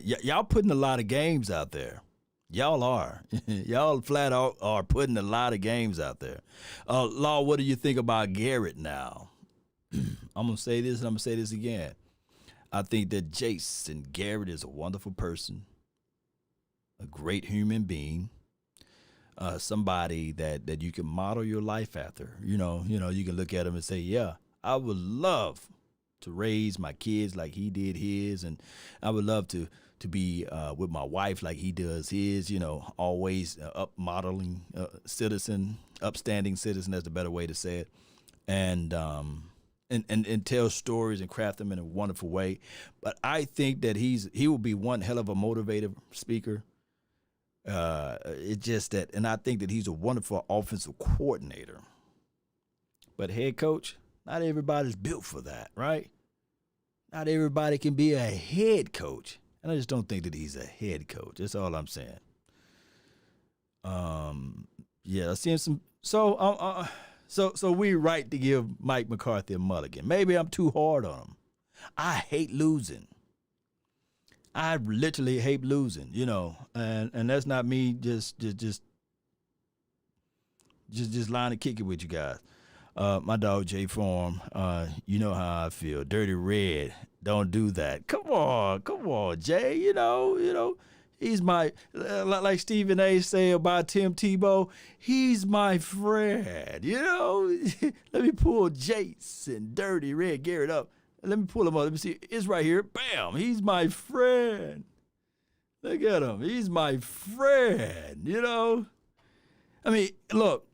y'all putting a lot of games out there. Y'all are. Y'all flat out are putting a lot of games out there. Law, what do you think about Garrett now? I'm going to say this and I'm going to say this again. I think that Jason Garrett is a wonderful person, a great human being, somebody that you can model your life after. You know, you can look at him and say, yeah, I would love to raise my kids like he did his, and I would love to be with my wife like he does his, always modeling upstanding citizen, that's the better way to say it, and tell stories and craft them in a wonderful way. But I think that he will be one hell of a motivative speaker. It's just that, and I think that he's a wonderful offensive coordinator. But head coach, not everybody's built for that, right? Not everybody can be a head coach. And I just don't think that he's a head coach. That's all I'm saying. Yeah, I seen some. So we right to give Mike McCarthy a mulligan. Maybe I'm too hard on him. I hate losing. I literally hate losing. And that's not me just lying and kicking with you guys. My dog J Form, you know how I feel. Dirty Red, don't do that. Come on, Jay. He's my, like Stephen A. say about Tim Tebow, he's my friend. Let me pull Jason Dirty Red Garrett up. Let me pull him up. Let me see. It's right here. Bam. He's my friend. Look at him. He's my friend. I mean, look,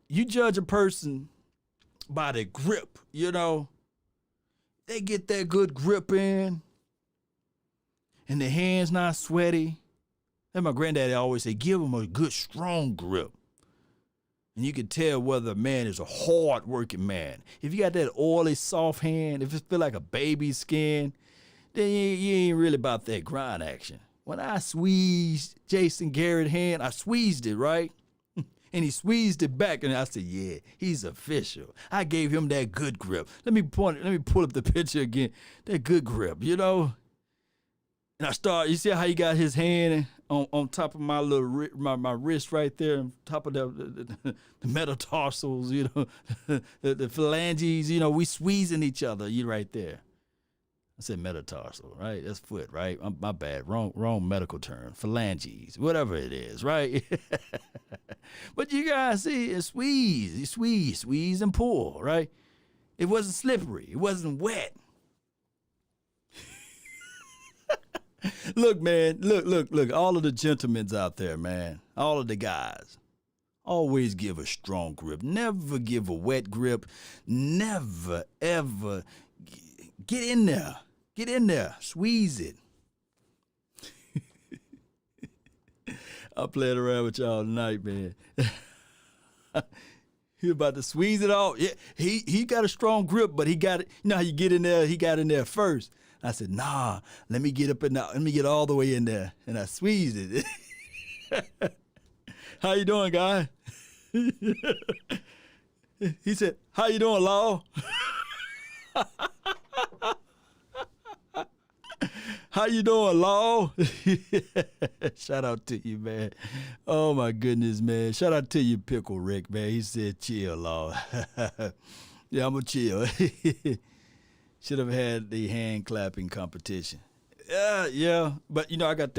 you judge a person by the grip, they get that good grip in and the hands not sweaty. And my granddaddy always say, give them a good strong grip. And you can tell whether a man is a hard working man. If you got that oily, soft hand, if it feel like a baby's skin, then you ain't really about that grind action. When I squeezed Jason Garrett's hand, I squeezed it, right? And he squeezed it back, and I said, yeah, he's official. I gave him that good grip. Let me pull up the picture again. That good grip, And I you see how he got his hand on top of my little my wrist right there, on top of the metatarsals, the phalanges, we squeezing each other, right there. I said metatarsal, right? That's foot, right? My bad. Wrong medical term. Phalanges, whatever it is, right? But you guys see, it's squeeze and pull, right? It wasn't slippery. It wasn't wet. Look, man, look, all of the gentlemen out there, man, all of the guys, always give a strong grip. Never give a wet grip. Never, ever. Get in there. Squeeze it. I'm playing around with y'all tonight, man. He about to squeeze it off. Yeah, he got a strong grip, but he got it. You know how you get in there? He got in there first. I said, nah, let me get up in there. Let me get all the way in there. And I squeezed it. How you doing, guy? He said, how you doing, Law? How you doing, Law? Shout out to you, man. Oh, my goodness, man. Shout out to you, Pickle Rick, man. He said, chill, Law. Yeah, I'm going to chill. Should have had the hand clapping competition. Yeah. But, I got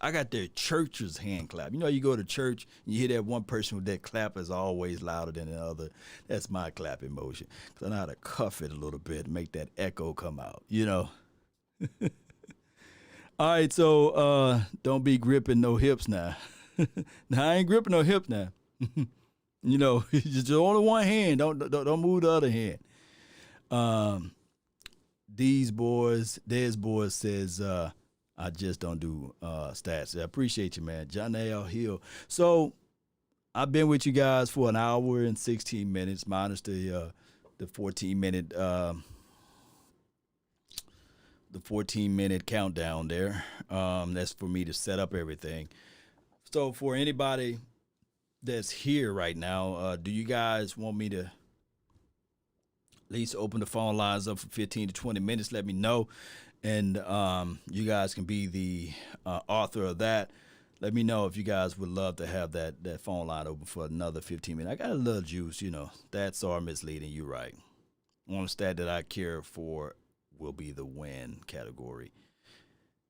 I got their church's hand clap. You know, you go to church and you hear that one person with that clap is always louder than the other. That's my clap emotion. Because I know how to cuff it a little bit and make that echo come out, you know. All right, so don't be gripping no hips now. Now, I ain't gripping no hips now. You know, just only one hand. Don't move the other hand. Des boys says, I just don't do stats. I appreciate you, man. John L. Hill. So I've been with you guys for an hour and 16 minutes, minus the 14-minute the 14-minute countdown there. That's for me to set up everything. So for anybody that's here right now, do you guys want me to at least open the phone lines up for 15 to 20 minutes? Let me know. And you guys can be the author of that. Let me know if you guys would love to have that phone line open for another 15 minutes. I got a little juice, you know. Stats are misleading. You're right. One stat that I care for will be the win category.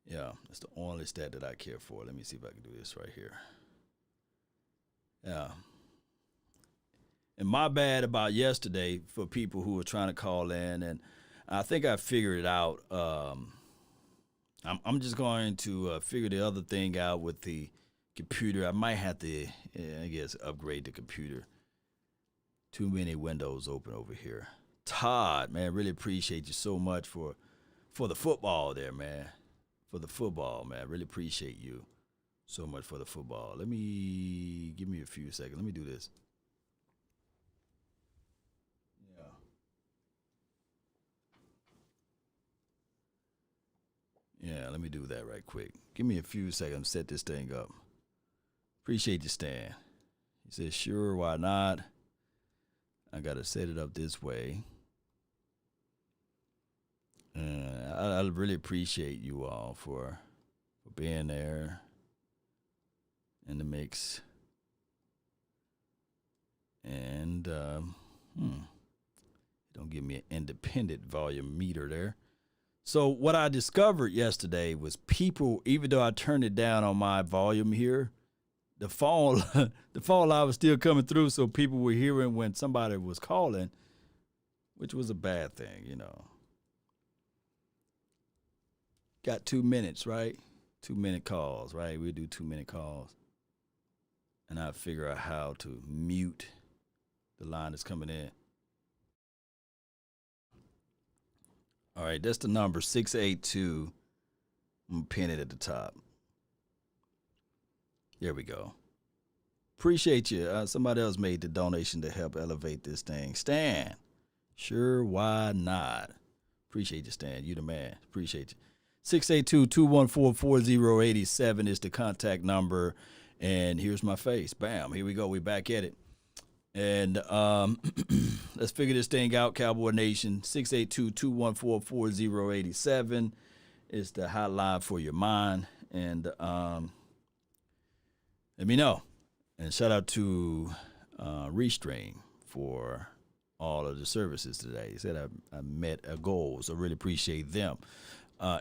Yeah, that's the only stat that I care for. Let me see if I can do this right here. Yeah. And my bad about yesterday for people who were trying to call in, and I think I figured it out. I'm just going to figure the other thing out with the computer. I might have to, I guess, upgrade the computer. Too many windows open over here. Todd, man, really appreciate you so much for the football there, man. For the football, man. Really appreciate you so much for the football. Give me a few seconds. Let me do this. Yeah, let me do that right quick. Give me a few seconds to set this thing up. Appreciate you, Stan. He says, sure, why not? I got to set it up this way. I really appreciate you all for being there in the mix. And don't give me an independent volume meter there. So what I discovered yesterday was people, even though I turned it down on my volume here, the phone line was still coming through, so people were hearing when somebody was calling, which was a bad thing, you know. Got 2 minutes, right? 2-minute calls, right? We do 2-minute calls. And I figure out how to mute the line that's coming in. All right, that's the number, 682. I'm going to pin it at the top. There we go. Appreciate you. Somebody else made the donation to help elevate this thing. Stan, sure, why not? Appreciate you, Stan. You the man. Appreciate you. 682-214-4087 is the contact number. And here's my face. Bam. Here we go. We back at it. And let's figure this thing out, Cowboy Nation. 682-214-4087 is the hotline for your mind. And let me know. And shout out to Restream for all of the services today. He said I met a goal, so really appreciate them.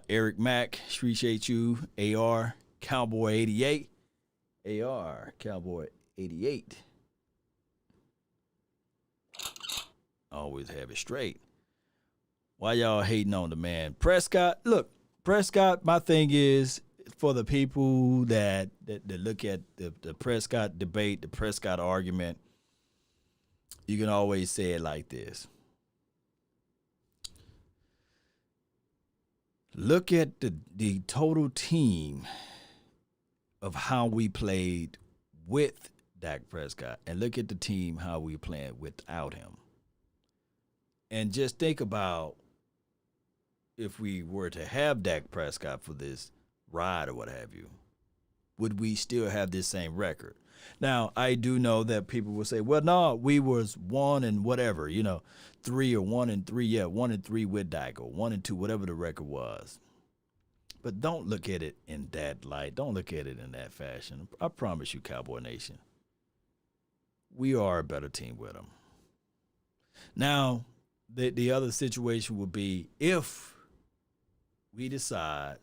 Eric Mack, appreciate you. AR, Cowboy 88. AR, Cowboy 88. Always have it straight. Why y'all hating on the man? Prescott, look, Prescott, my thing is, for the people that look at the Prescott debate, the Prescott argument, you can always say it like this. Look at the total team of how we played with Dak Prescott, and look at the team how we played without him. And just think about if we were to have Dak Prescott for this ride or what have you, would we still have this same record? Now, I do know that people will say, well, no, we was 1 and whatever, 3 or 1 and 3. Yeah, 1 and 3 with Dak, or 1 and 2, whatever the record was. But don't look at it in that light. Don't look at it in that fashion. I promise you, Cowboy Nation, we are a better team with them. Now, the other situation would be if we decide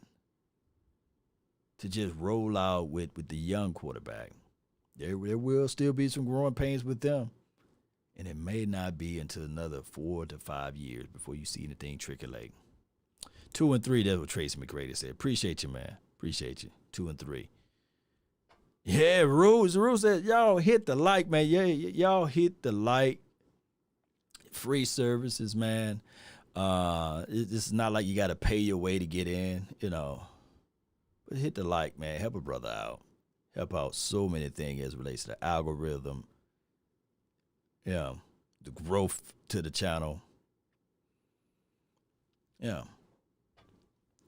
to just roll out with the young quarterback. There will still be some growing pains with them. And it may not be until another 4 to 5 years before you see anything trickle-late. 2-3, that's what Tracy McGrady said. Appreciate you, man. Appreciate you. 2-3. Yeah, Rules said, y'all hit the like, man. Yeah, y'all hit the like. Free services, man. It's not like you got to pay your way to get in, But hit the like, man. Help a brother out. Help out so many things as it relates to the algorithm. Yeah, the growth to the channel. Yeah.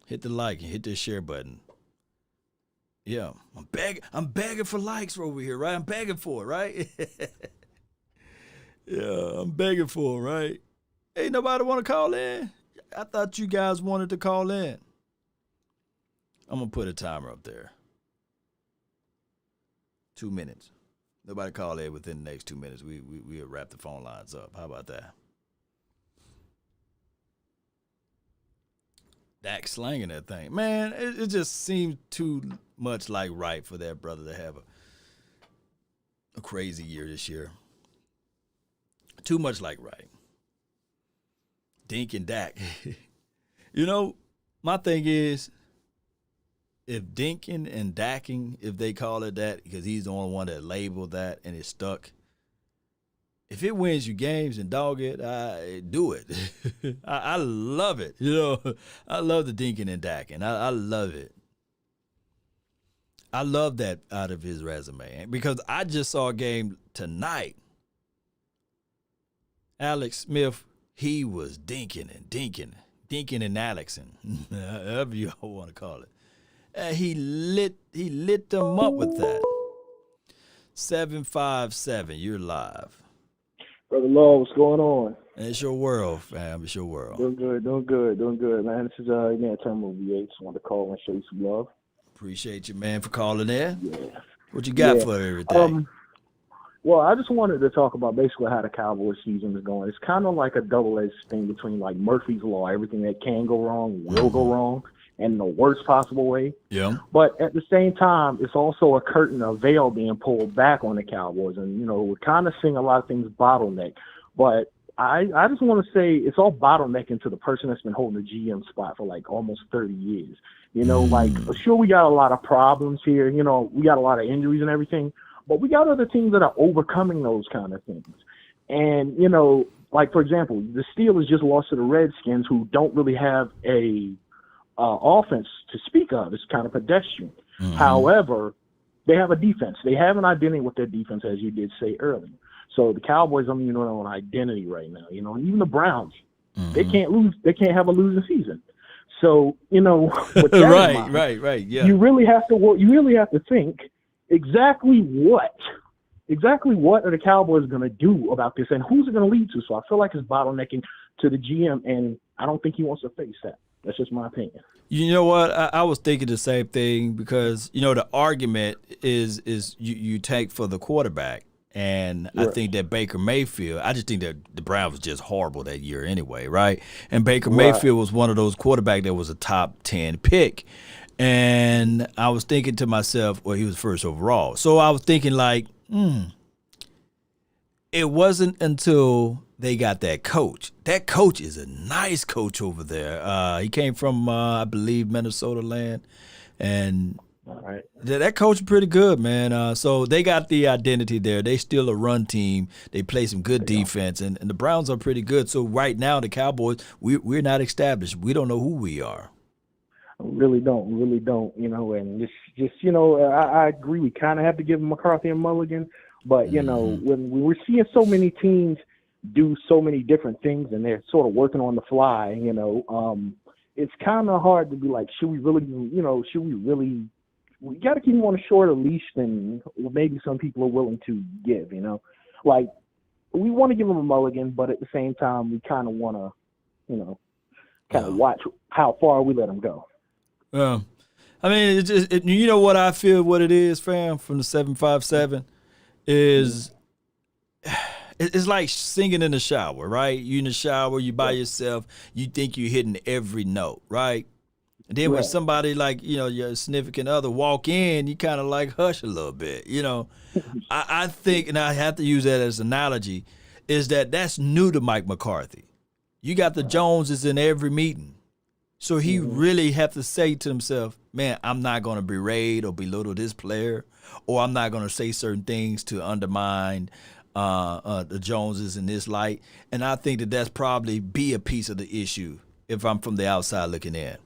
Hit the like and hit the share button. Yeah, I'm begging for likes over here, right? I'm begging for it, right? Yeah, I'm begging for it, right? Ain't nobody want to call in? I thought you guys wanted to call in. I'm going to put a timer up there. 2 minutes. Nobody call in within the next 2 minutes. We'll wrap the phone lines up. How about that? Dak slanging that thing. Man, it just seems too much like right for that brother to have a crazy year this year. Too much like right. Dink and Dak. My thing is, if Dinking and Dacking, if they call it that, because he's the only one that labeled that and it's stuck, if it wins you games and dog it, do it. I love it. I love the Dinking and Dacking. I love it. I love that out of his resume because I just saw a game tonight. Alex Smith, he was dinking and Alexing, however you want to call it. He lit them up with that. 757, you're live. Brother Law, what's going on? It's your world, fam. It's your world. Doing good, man. This is Terminal VA. Just wanted to call and show you some love. Appreciate you, man, for calling in. Yeah. What you got for everything? Well, I just wanted to talk about basically how the Cowboys season is going. It's kind of like a double-edged thing between like Murphy's Law, everything that can go wrong will go wrong, and in the worst possible way. Yeah. But at the same time, it's also a curtain, a veil being pulled back on the Cowboys. And, we're kind of seeing a lot of things bottleneck. But I just want to say it's all bottlenecking to the person that's been holding the GM spot for like almost 30 years. Sure, we got a lot of problems here. We got a lot of injuries and everything. But we got other teams that are overcoming those kind of things. And, for example, the Steelers just lost to the Redskins, who don't really have a offense to speak of. It's kind of pedestrian. Mm-hmm. However, they have a defense. They have an identity with their defense, as you did say earlier. So the Cowboys, on an identity right now. Even the Browns, they can't lose. They can't have a losing season. So, with that right. Yeah. You really have to think exactly what are the Cowboys going to do about this, and who's it going to lead to? So I feel like it's bottlenecking to the GM, and I don't think he wants to face that. That's just my opinion. You know what? I was thinking the same thing because, the argument is you take for the quarterback. And right. I think that Baker Mayfield, I just think that the Browns was just horrible that year anyway, right? And Baker Mayfield was one of those quarterbacks that was a top 10 pick. And I was thinking to myself, well, he was first overall. So I was thinking it wasn't until they got that coach. That coach is a nice coach over there. He came from, I believe, Minnesota land. And that coach is pretty good, man. So they got the identity there. They still a run team. They play some good defense. And the Browns are pretty good. So right now, the Cowboys, we're not established. We don't know who we are. Really don't, and I agree. We kind of have to give McCarthy a mulligan, but when we're seeing so many teams do so many different things and they're sort of working on the fly, it's kind of hard to be like, should we really, we got to keep them on a shorter leash than maybe some people are willing to give, like we want to give them a mulligan, but at the same time, we kind of want to, watch how far we let them go. I mean, you know what I feel what it is, fam, from the 757 is it's like singing in the shower, right? You in the shower, you by yourself, you think you're hitting every note, right? And then when Right. somebody like, your significant other walk in, you kind of like hush a little bit, I think, and I have to use that as an analogy, is that's new to Mike McCarthy. You got the Joneses in every meeting. So he really have to say to himself, man, I'm not going to berate or belittle this player, or I'm not going to say certain things to undermine the Joneses in this light. And I think that's probably be a piece of the issue if I'm from the outside looking in.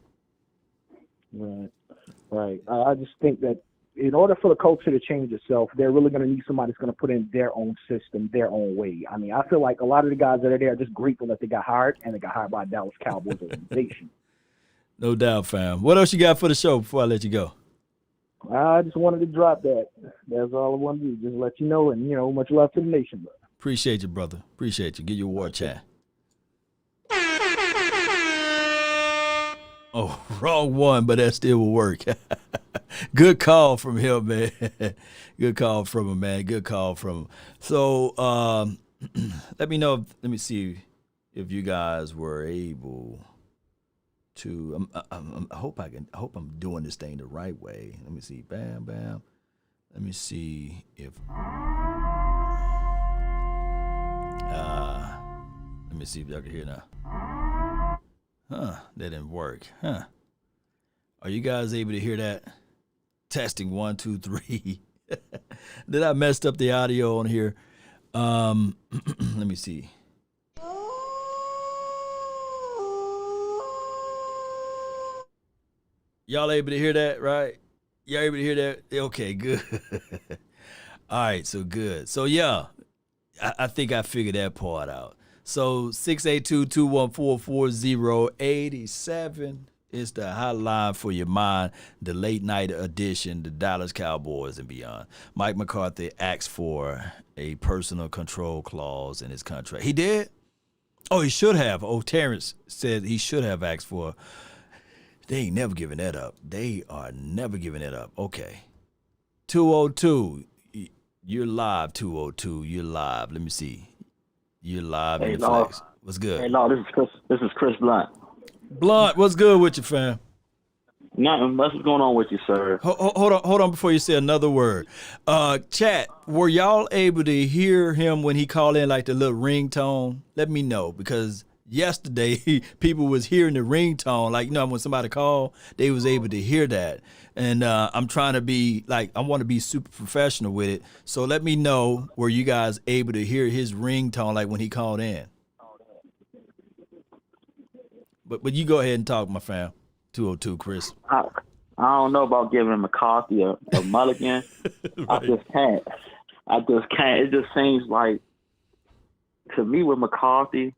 Right. Right. I just think that in order for the culture to change itself, they're really going to need somebody that's going to put in their own system, their own way. I mean, I feel like a lot of the guys that are there are just grateful that they got hired, and they got hired by Dallas Cowboys organization. No doubt, fam. What else you got for the show before I let you go? I just wanted to drop that. That's all I wanted to do. Just let you know, and, much love to the nation, bro. Appreciate you, brother. Appreciate you. Give you a war chat. Oh, wrong one, but that still will work. Good call from him, man. Good call from him, man. Good call from him. So let me know. Let me see if you guys were able to. I hope I'm doing this thing the right way. Let me see. Bam, bam. Let me see if. Let me see if y'all can hear now. That didn't work. Are you guys able to hear that? Testing 1, 2, 3. Did I messed up the audio on here? Let me see. Y'all able to hear that, right? Y'all able to hear that? Okay, good. All right, so good. So yeah, I think I figured that part out. So 682-214-4087 is the hotline for your mind, the late night edition, the Dallas Cowboys and beyond. Mike McCarthy asked for a personal control clause in his contract. He did? Oh, he should have. Oh, Terrence said he should have asked for. They ain't never giving that up. They are never giving it up. Okay. 202. You're live, 202. You're live. Let me see. You're live in the flex. What's good? Hey, no, this is Chris. This is Chris Blunt. Blunt, what's good with you, fam? Nothing much is going on with you, sir. Hold on before you say another word. Chat, were y'all able to hear him when he called in like the little ringtone? Let me know, because yesterday people was hearing the ringtone, like, when somebody called, they was able to hear that. And I'm trying to be I want to be super professional with it. So let me know, were you guys able to hear his ringtone like when he called in? But you go ahead and talk, my fam. 202, Chris. I don't know about giving McCarthy a mulligan. Right. I just can't. It just seems like, to me, with McCarthy,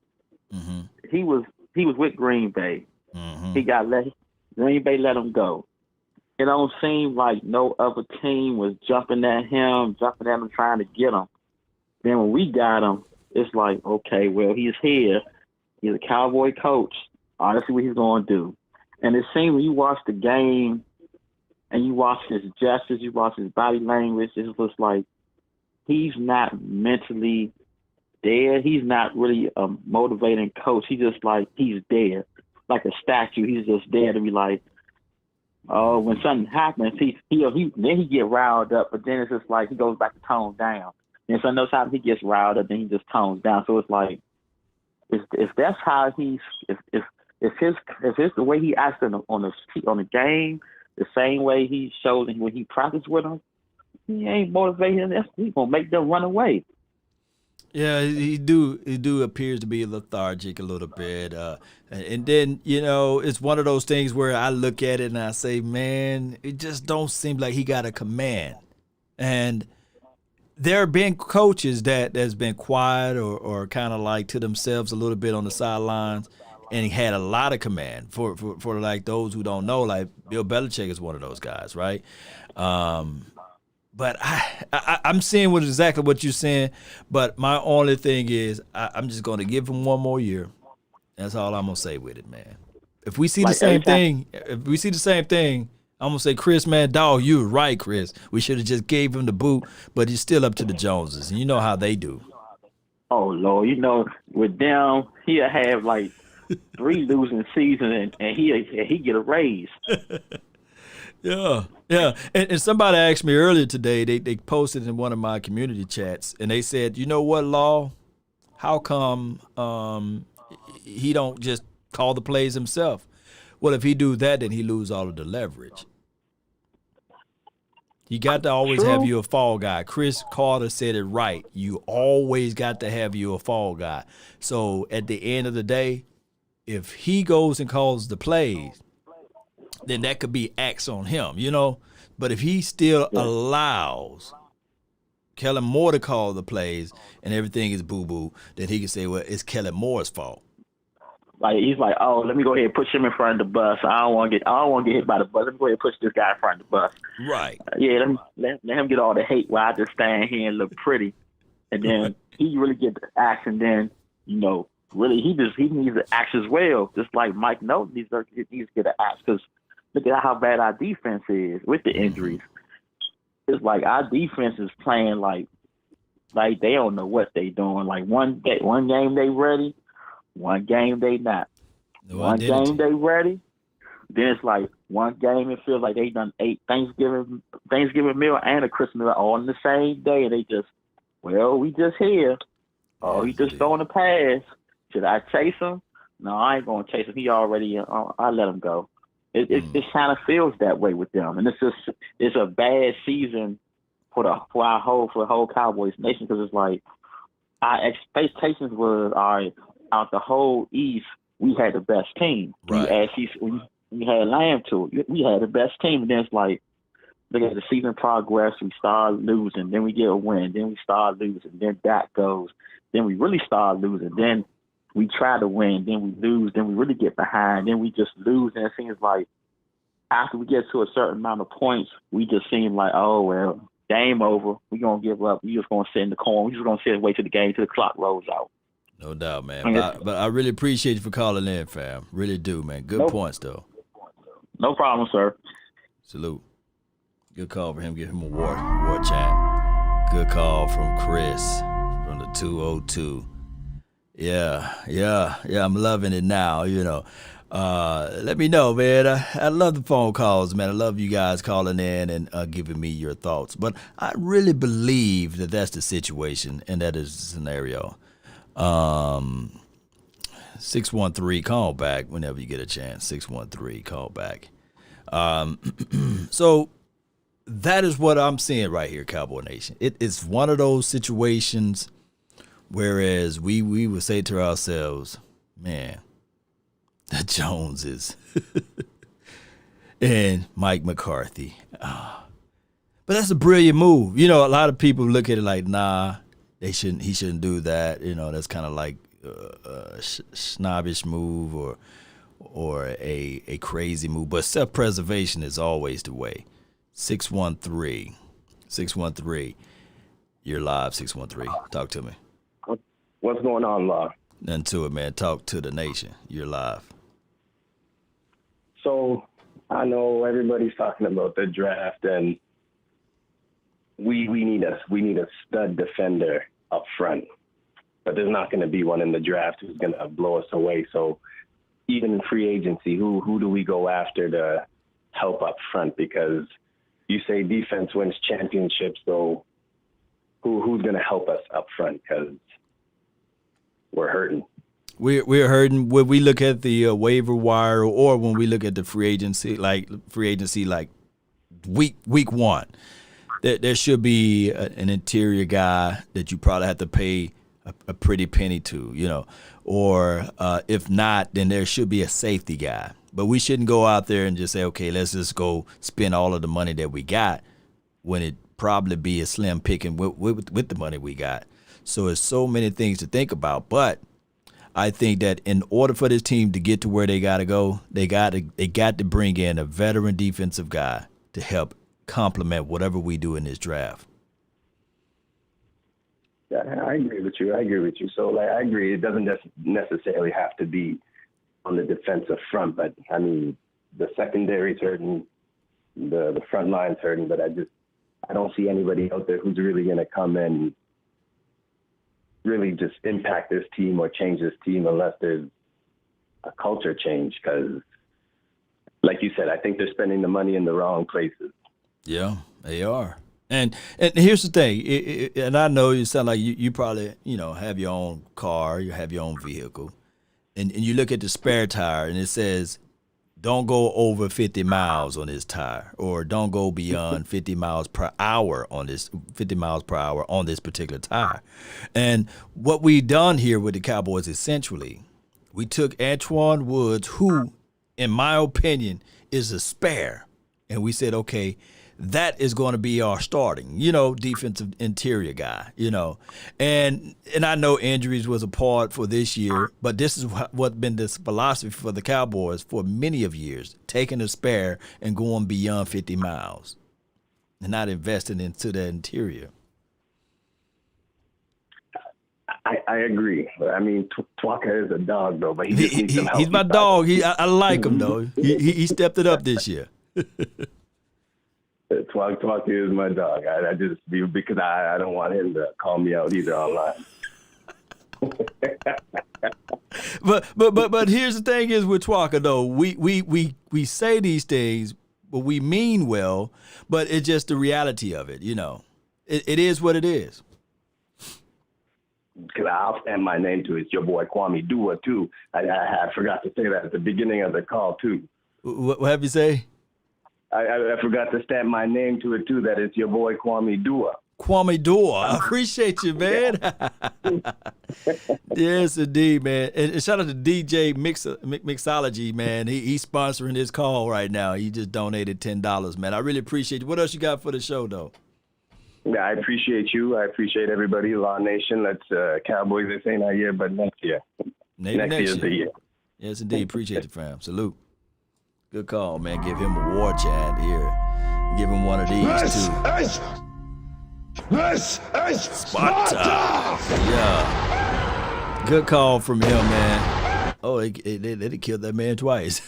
he was with Green Bay. He got Green Bay let him go. It don't seem like no other team was jumping at him, trying to get him. Then when we got him, it's like, okay, well, he's here. He's a Cowboy coach. Let's see what he's going to do. And it seems when you watch the game and you watch his gestures, you watch his body language, it looks like he's not mentally there. He's not really a motivating coach. He's just like, he's there, like a statue. He's just there to be like, oh, when something happens, he get riled up, but then it's just like he goes back to tone down. And so those times he gets riled up, then he just tones down. So it's like, if that's how if it's the way he acts on the game, the same way he shows when he practices with them, he ain't motivating. He's gonna make them run away. Yeah, he do appears to be lethargic a little bit, and then it's one of those things where I look at it and I say, man, it just don't seem like he got a command. And there have been coaches that's been quiet or kind of like to themselves a little bit on the sidelines, and he had a lot of command. For like those who don't know, like Bill Belichick is one of those guys, right? But I'm seeing exactly what you're saying. But my only thing is I'm just going to give him one more year. That's all I'm going to say with it, man. If we see the same thing, I'm going to say, Chris, man, dog, you were right, Chris. We should have just gave him the boot, but it's still up to the Joneses. And you know how they do. Oh, Lord, with them, he'll have like 3 losing seasons, and he get a raise. Yeah, yeah. And somebody asked me earlier today, they posted in one of my community chats, and they said, you know what, Law? How come he don't just call the plays himself? Well, if he do that, then he lose all of the leverage. You got to always have you a fall guy. Chris Carter said it right. You always got to have you a fall guy. So at the end of the day, if he goes and calls the plays, then that could be acts on him, you know. But if he still allows Kellen Moore to call the plays and everything is boo-boo, then he can say, well, it's Kellen Moore's fault. Like he's like, oh, let me go ahead and push him in front of the bus. I don't want to get hit by the bus. Let me go ahead and push this guy in front of the bus. Right. Let him get all the hate while I just stand here and look pretty. And then he really get the axe, and then, you know, really he needs the axe as well. Just like Mike Note needs to get an axe, because look at how bad our defense is with the injuries. It's like our defense is playing like they don't know what they doing. Like one game they ready, one game they not. One game they ready, then it's like one game it feels like they done ate Thanksgiving meal and a Christmas meal all on the same day, and they just, well, we just here. Oh, he just throwing a pass. Should I chase him? No, I ain't gonna chase him. He already. I let him go. It kind of feels that way with them, and it's a bad season for the whole Cowboys nation, because it's like our expectations was, all right, out the whole East we had the best team. Right. We had Lamb to it. We had the best team, and then it's like, look at the season progress. We start losing, then we get a win, then we start losing, then that goes, then we really start losing, then we try to win, then we lose, then we really get behind, then we just lose. And it seems like after we get to a certain amount of points, we just seem like, oh, well, game over. We're going to give up. We're just going to sit in the corner. We're just going to sit and wait till the game, till the clock rolls out. No doubt, man. But I really appreciate you for calling in, fam. Really do, man. Good points, though. No problem, sir. Salute. Good call for him. Give him a war chant. Good call from Chris from the 202. Yeah, I'm loving it now, you know. Let me know, man. I love the phone calls, man. I love you guys calling in and giving me your thoughts. But I really believe that that's the situation and that is the scenario. 613, call back whenever you get a chance. 613, call back. So that is what I'm seeing right here, Cowboy Nation. It's one of those situations. Whereas we would say to ourselves, man, the Joneses and Mike McCarthy. But that's a brilliant move. You know, a lot of people look at it like, nah, he shouldn't do that. You know, that's kind of like a snobbish move or a crazy move. But self-preservation is always the way. 613. You're live, 613. Talk to me. What's going on, Law? Nothing to it, man. Talk to the nation. You're live. So I know everybody's talking about the draft, and we need a stud defender up front, but there's not going to be one in the draft who's going to blow us away. So even in free agency, who do we go after to help up front? Because you say defense wins championships, so who's going to help us up front? Because we're hurting. We're hurting when we look at the waiver wire, or when we look at the free agency like week one. There should be an interior guy that you probably have to pay a pretty penny to, you know, or if not, then there should be a safety guy. But we shouldn't go out there and just say, okay, let's just go spend all of the money that we got, when it probably be a slim picking with the money we got. So it's so many things to think about. But I think that in order for this team to get to where they got to go, they got to bring in a veteran defensive guy to help complement whatever we do in this draft. Yeah, I agree with you. So, I agree. It doesn't necessarily have to be on the defensive front, but I mean, the secondary's hurting, the front line's hurting, but I don't see anybody out there who's really going to come in, really just impact this team or change this team, unless there's a culture change because, like you said, I think they're spending the money in the wrong places. Yeah, they are. And here's the thing, and I know you sound like you probably, have your own car, you have your own vehicle, and you look at the spare tire and it says, don't go over 50 miles on this tire, or don't go beyond 50 miles per hour on this particular tire. And what we done here with the Cowboys, essentially, we took Antoine Woods, who, in my opinion, is a spare, and we said, okay, that is going to be our starting, defensive interior guy, And I know injuries was a part for this year, but this is what been this philosophy for the Cowboys for many of years, taking a spare and going beyond 50 miles and not investing into the interior. I agree. I mean, Twaka is a dog, though, but he just needs some help. He's my dog. I like him, though. He stepped it up this year. Twaka is my dog. I just because I don't want him to call me out either online. but here's the thing is with Twaka though, we say these things, but we mean well, but it's just the reality of it. It is what it is. Because I'll stand my name to it. It's your boy Kwame Dua too. I forgot to say that at the beginning of the call too. What have you say? I forgot to stamp my name to it, too, that it's your boy Kwame Dua. Kwame Dua. I appreciate you, man. Yes, indeed, man. And shout out to DJ Mixology, man. He's sponsoring this call right now. He just donated $10, man. I really appreciate you. What else you got for the show, though? Yeah, I appreciate you. I appreciate everybody. Law Nation. Let's Cowboys. This ain't our year, but next year. Next year's the year. Yes, indeed. Appreciate you, fam. Salute. Good call, man. Give him a war chant here. Give him one of these, This is Sparta! Yeah. Good call from him, man. Oh, they killed that man twice.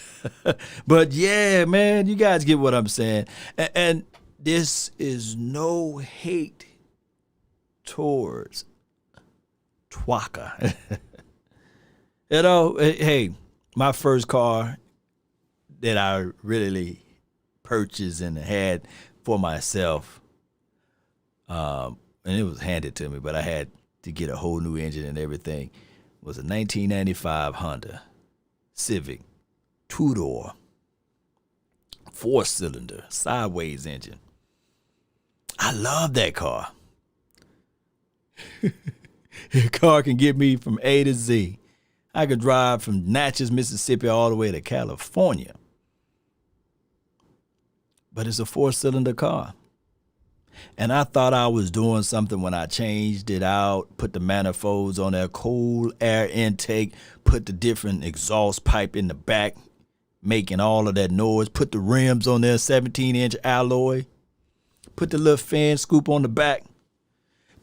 But, yeah, man, you guys get what I'm saying. And this is no hate towards Twaka. Hey, my first car that I really purchased and had for myself, and it was handed to me, but I had to get a whole new engine and everything, was a 1995 Honda Civic, two-door, 4-cylinder, sideways engine. I love that car. The car can get me from A to Z. I could drive from Natchez, Mississippi, all the way to California. But it's a 4-cylinder car. And I thought I was doing something when I changed it out, put the manifolds on there, cold air intake, put the different exhaust pipe in the back, making all of that noise, put the rims on there, 17-inch alloy, put the little fan scoop on the back,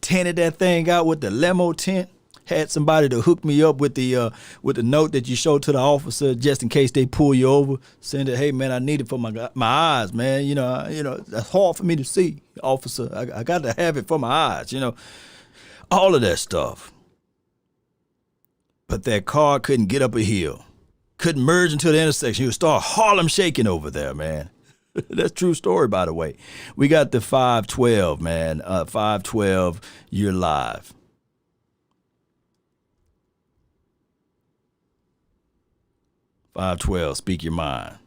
tinted that thing out with the limo tint. Had somebody to hook me up with the note that you show to the officer just in case they pull you over. Send it, hey man, I need it for my eyes, man. That's hard for me to see, officer. I got to have it for my eyes. All of that stuff. But that car couldn't get up a hill, couldn't merge into the intersection. You would start Harlem shaking over there, man. That's a true story, by the way. We got the 512, man. 512, you're live. Speak your mind.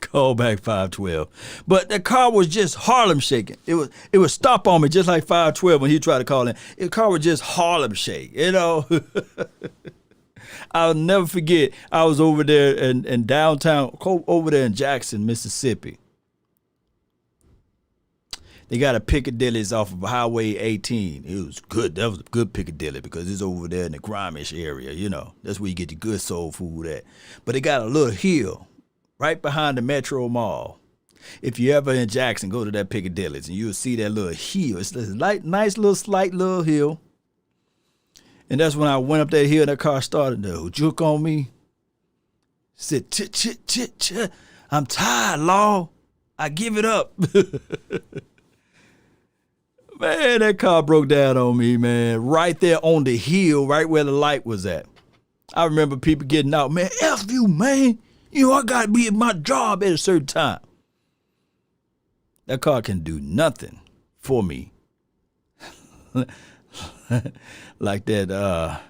Call back 512. But the car was just Harlem shaking. It would stop on me just like 512 when he tried to call in. The car would just Harlem shake, I'll never forget. I was over there in downtown, over there in Jackson, Mississippi. They got a Piccadilly's off of Highway 18. It was good. That was a good Piccadilly because it's over there in the grimish area, That's where you get your good soul food at. But they got a little hill right behind the Metro Mall. If you ever in Jackson, go to that Piccadilly's and you'll see that little hill. It's a nice little slight little hill. And that's when I went up that hill and that car started to juke on me. Said, chit. I'm tired, Law. I give it up. Man, that car broke down on me, man. Right there on the hill, right where the light was at. I remember people getting out, man, F you, man. You know, I got to be at my job at a certain time. That car can do nothing for me. Like that,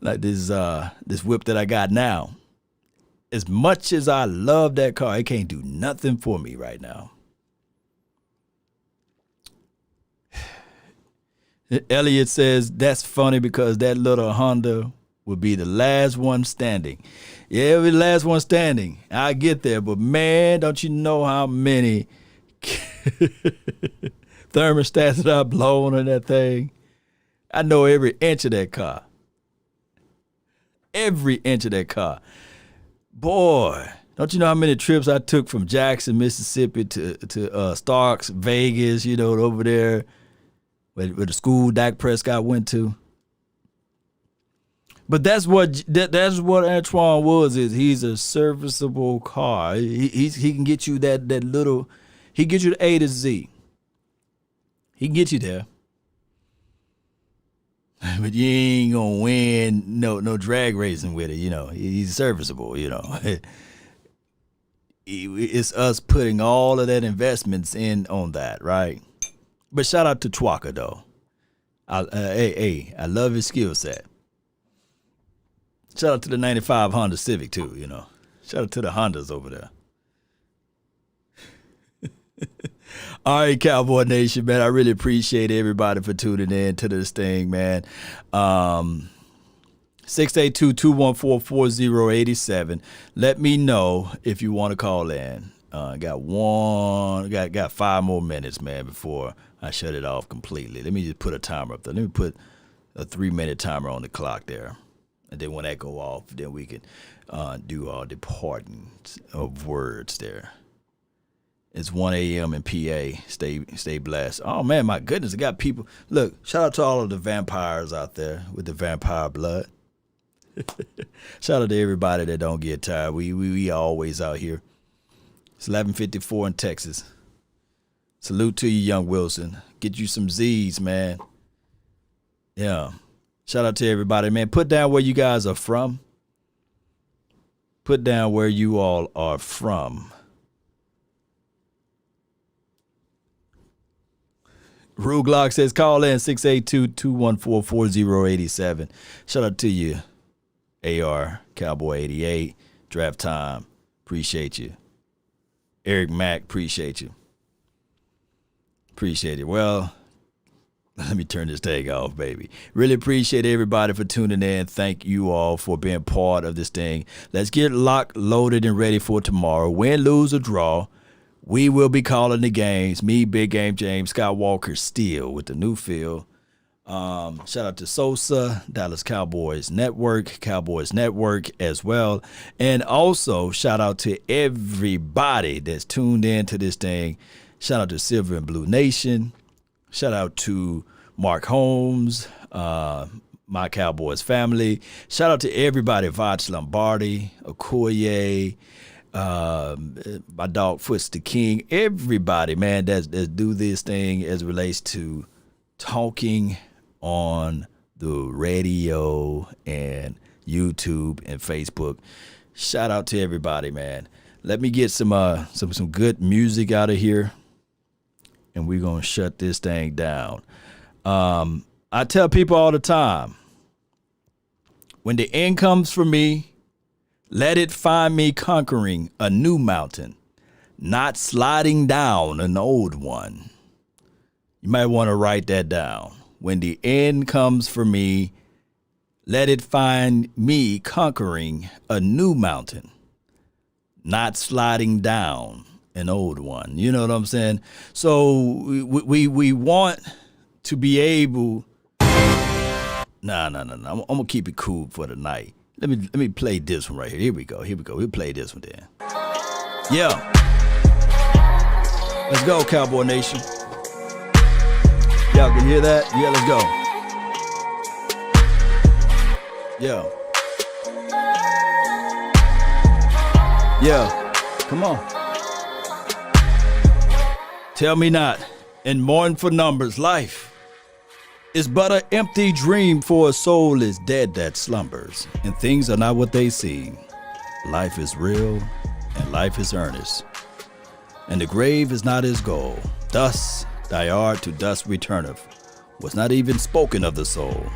like this whip that I got now. As much as I love that car, it can't do nothing for me right now. Elliot says, that's funny because that little Honda will be the last one standing. Yeah, it'll be the last one standing. I get there, but man, don't you know how many thermostats that I've blown on that thing? I know every inch of that car. Every inch of that car. Boy, don't you know how many trips I took from Jackson, Mississippi to Starks, Vegas, you know, over there where the school Dak Prescott went to. But that's what Antoine was. Is he's a serviceable car. He can get you that little. He can get you the A to Z. He can get you there. But you ain't gonna win no drag racing with it. You know, he's serviceable. You know, it's us putting all of that investments in on that, right? But shout out to Twaka though. I love his skill set. Shout out to the 95 Honda Civic too, you know. Shout out to the Hondas over there. All right, Cowboy Nation, man. I really appreciate everybody for tuning in to this thing, man. 682-214-4087. Let me know if you want to call in. Got 5 more minutes, man, before I shut it off completely. Let me just put a timer up there. Let me put a 3-minute timer on the clock there. And then when that go off, then we can do our departing of words there. It's 1 a.m. in PA. Stay blessed. Oh, man, my goodness. I got people. Look, shout out to all of the vampires out there with the vampire blood. Shout out to everybody that don't get tired. We always out here. It's 11:54 in Texas. Salute to you, young Wilson. Get you some Z's, man. Yeah. Shout out to everybody, man. Put down where you guys are from. Put down where you all are from. Rue Glock says, call in 682-214-4087. Shout out to you, AR, Cowboy 88, Draft Time. Appreciate you. Eric Mack, appreciate you. Appreciate it. Well, let me turn this thing off, baby. Really appreciate everybody for tuning in. Thank you all for being part of this thing. Let's get locked, loaded, and ready for tomorrow. Win, lose, or draw. We will be calling the games. Me, Big Game James, Scott Walker, Steele with the new field. Shout out to Sosa, Dallas Cowboys Network as well. And also shout out to everybody that's tuned in to this thing. Shout out to Silver and Blue Nation. Shout out to Mark Holmes, my Cowboys family. Shout out to everybody, Vach Lombardi, Okoye, my dog Foots the King, everybody, man, that's do this thing as it relates to talking on the radio and YouTube and Facebook. Shout out to everybody, man. Let me get some good music out of here, and we're gonna shut this thing down. I tell people all the time, when the end comes for me, let it find me conquering a new mountain, not sliding down an old one. You might want to write that down. When the end comes for me, let it find me conquering a new mountain, not sliding down an old one. You know what I'm saying? So we want to be able. No. I'm gonna keep it cool for the night. Let me play this one right here. Here we go. We'll play this one then. Yeah. Let's go, Cowboy Nation. Y'all can hear that? Yeah, let's go. Yeah. Yeah. Come on. Tell me not. and mourn for numbers. Life is but an empty dream, for a soul is dead that slumbers, and things are not what they seem. Life is real, and life is earnest, and the grave is not his goal. Thus thy art to dust returneth, was not even spoken of the soul.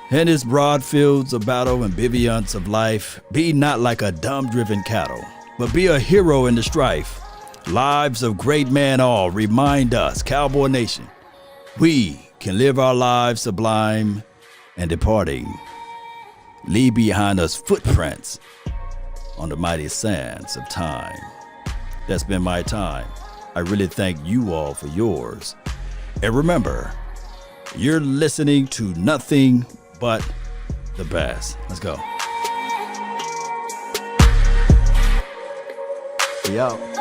In his broad fields of battle and bivouacs of life, be not like a dumb-driven cattle, but be a hero in the strife. Lives of great men all remind us, Cowboy Nation, we can live our lives sublime, and departing, leave behind us footprints on the mighty sands of time. That's been my time. I really thank you all for yours. And remember, you're listening to nothing but the best. Let's go. We out.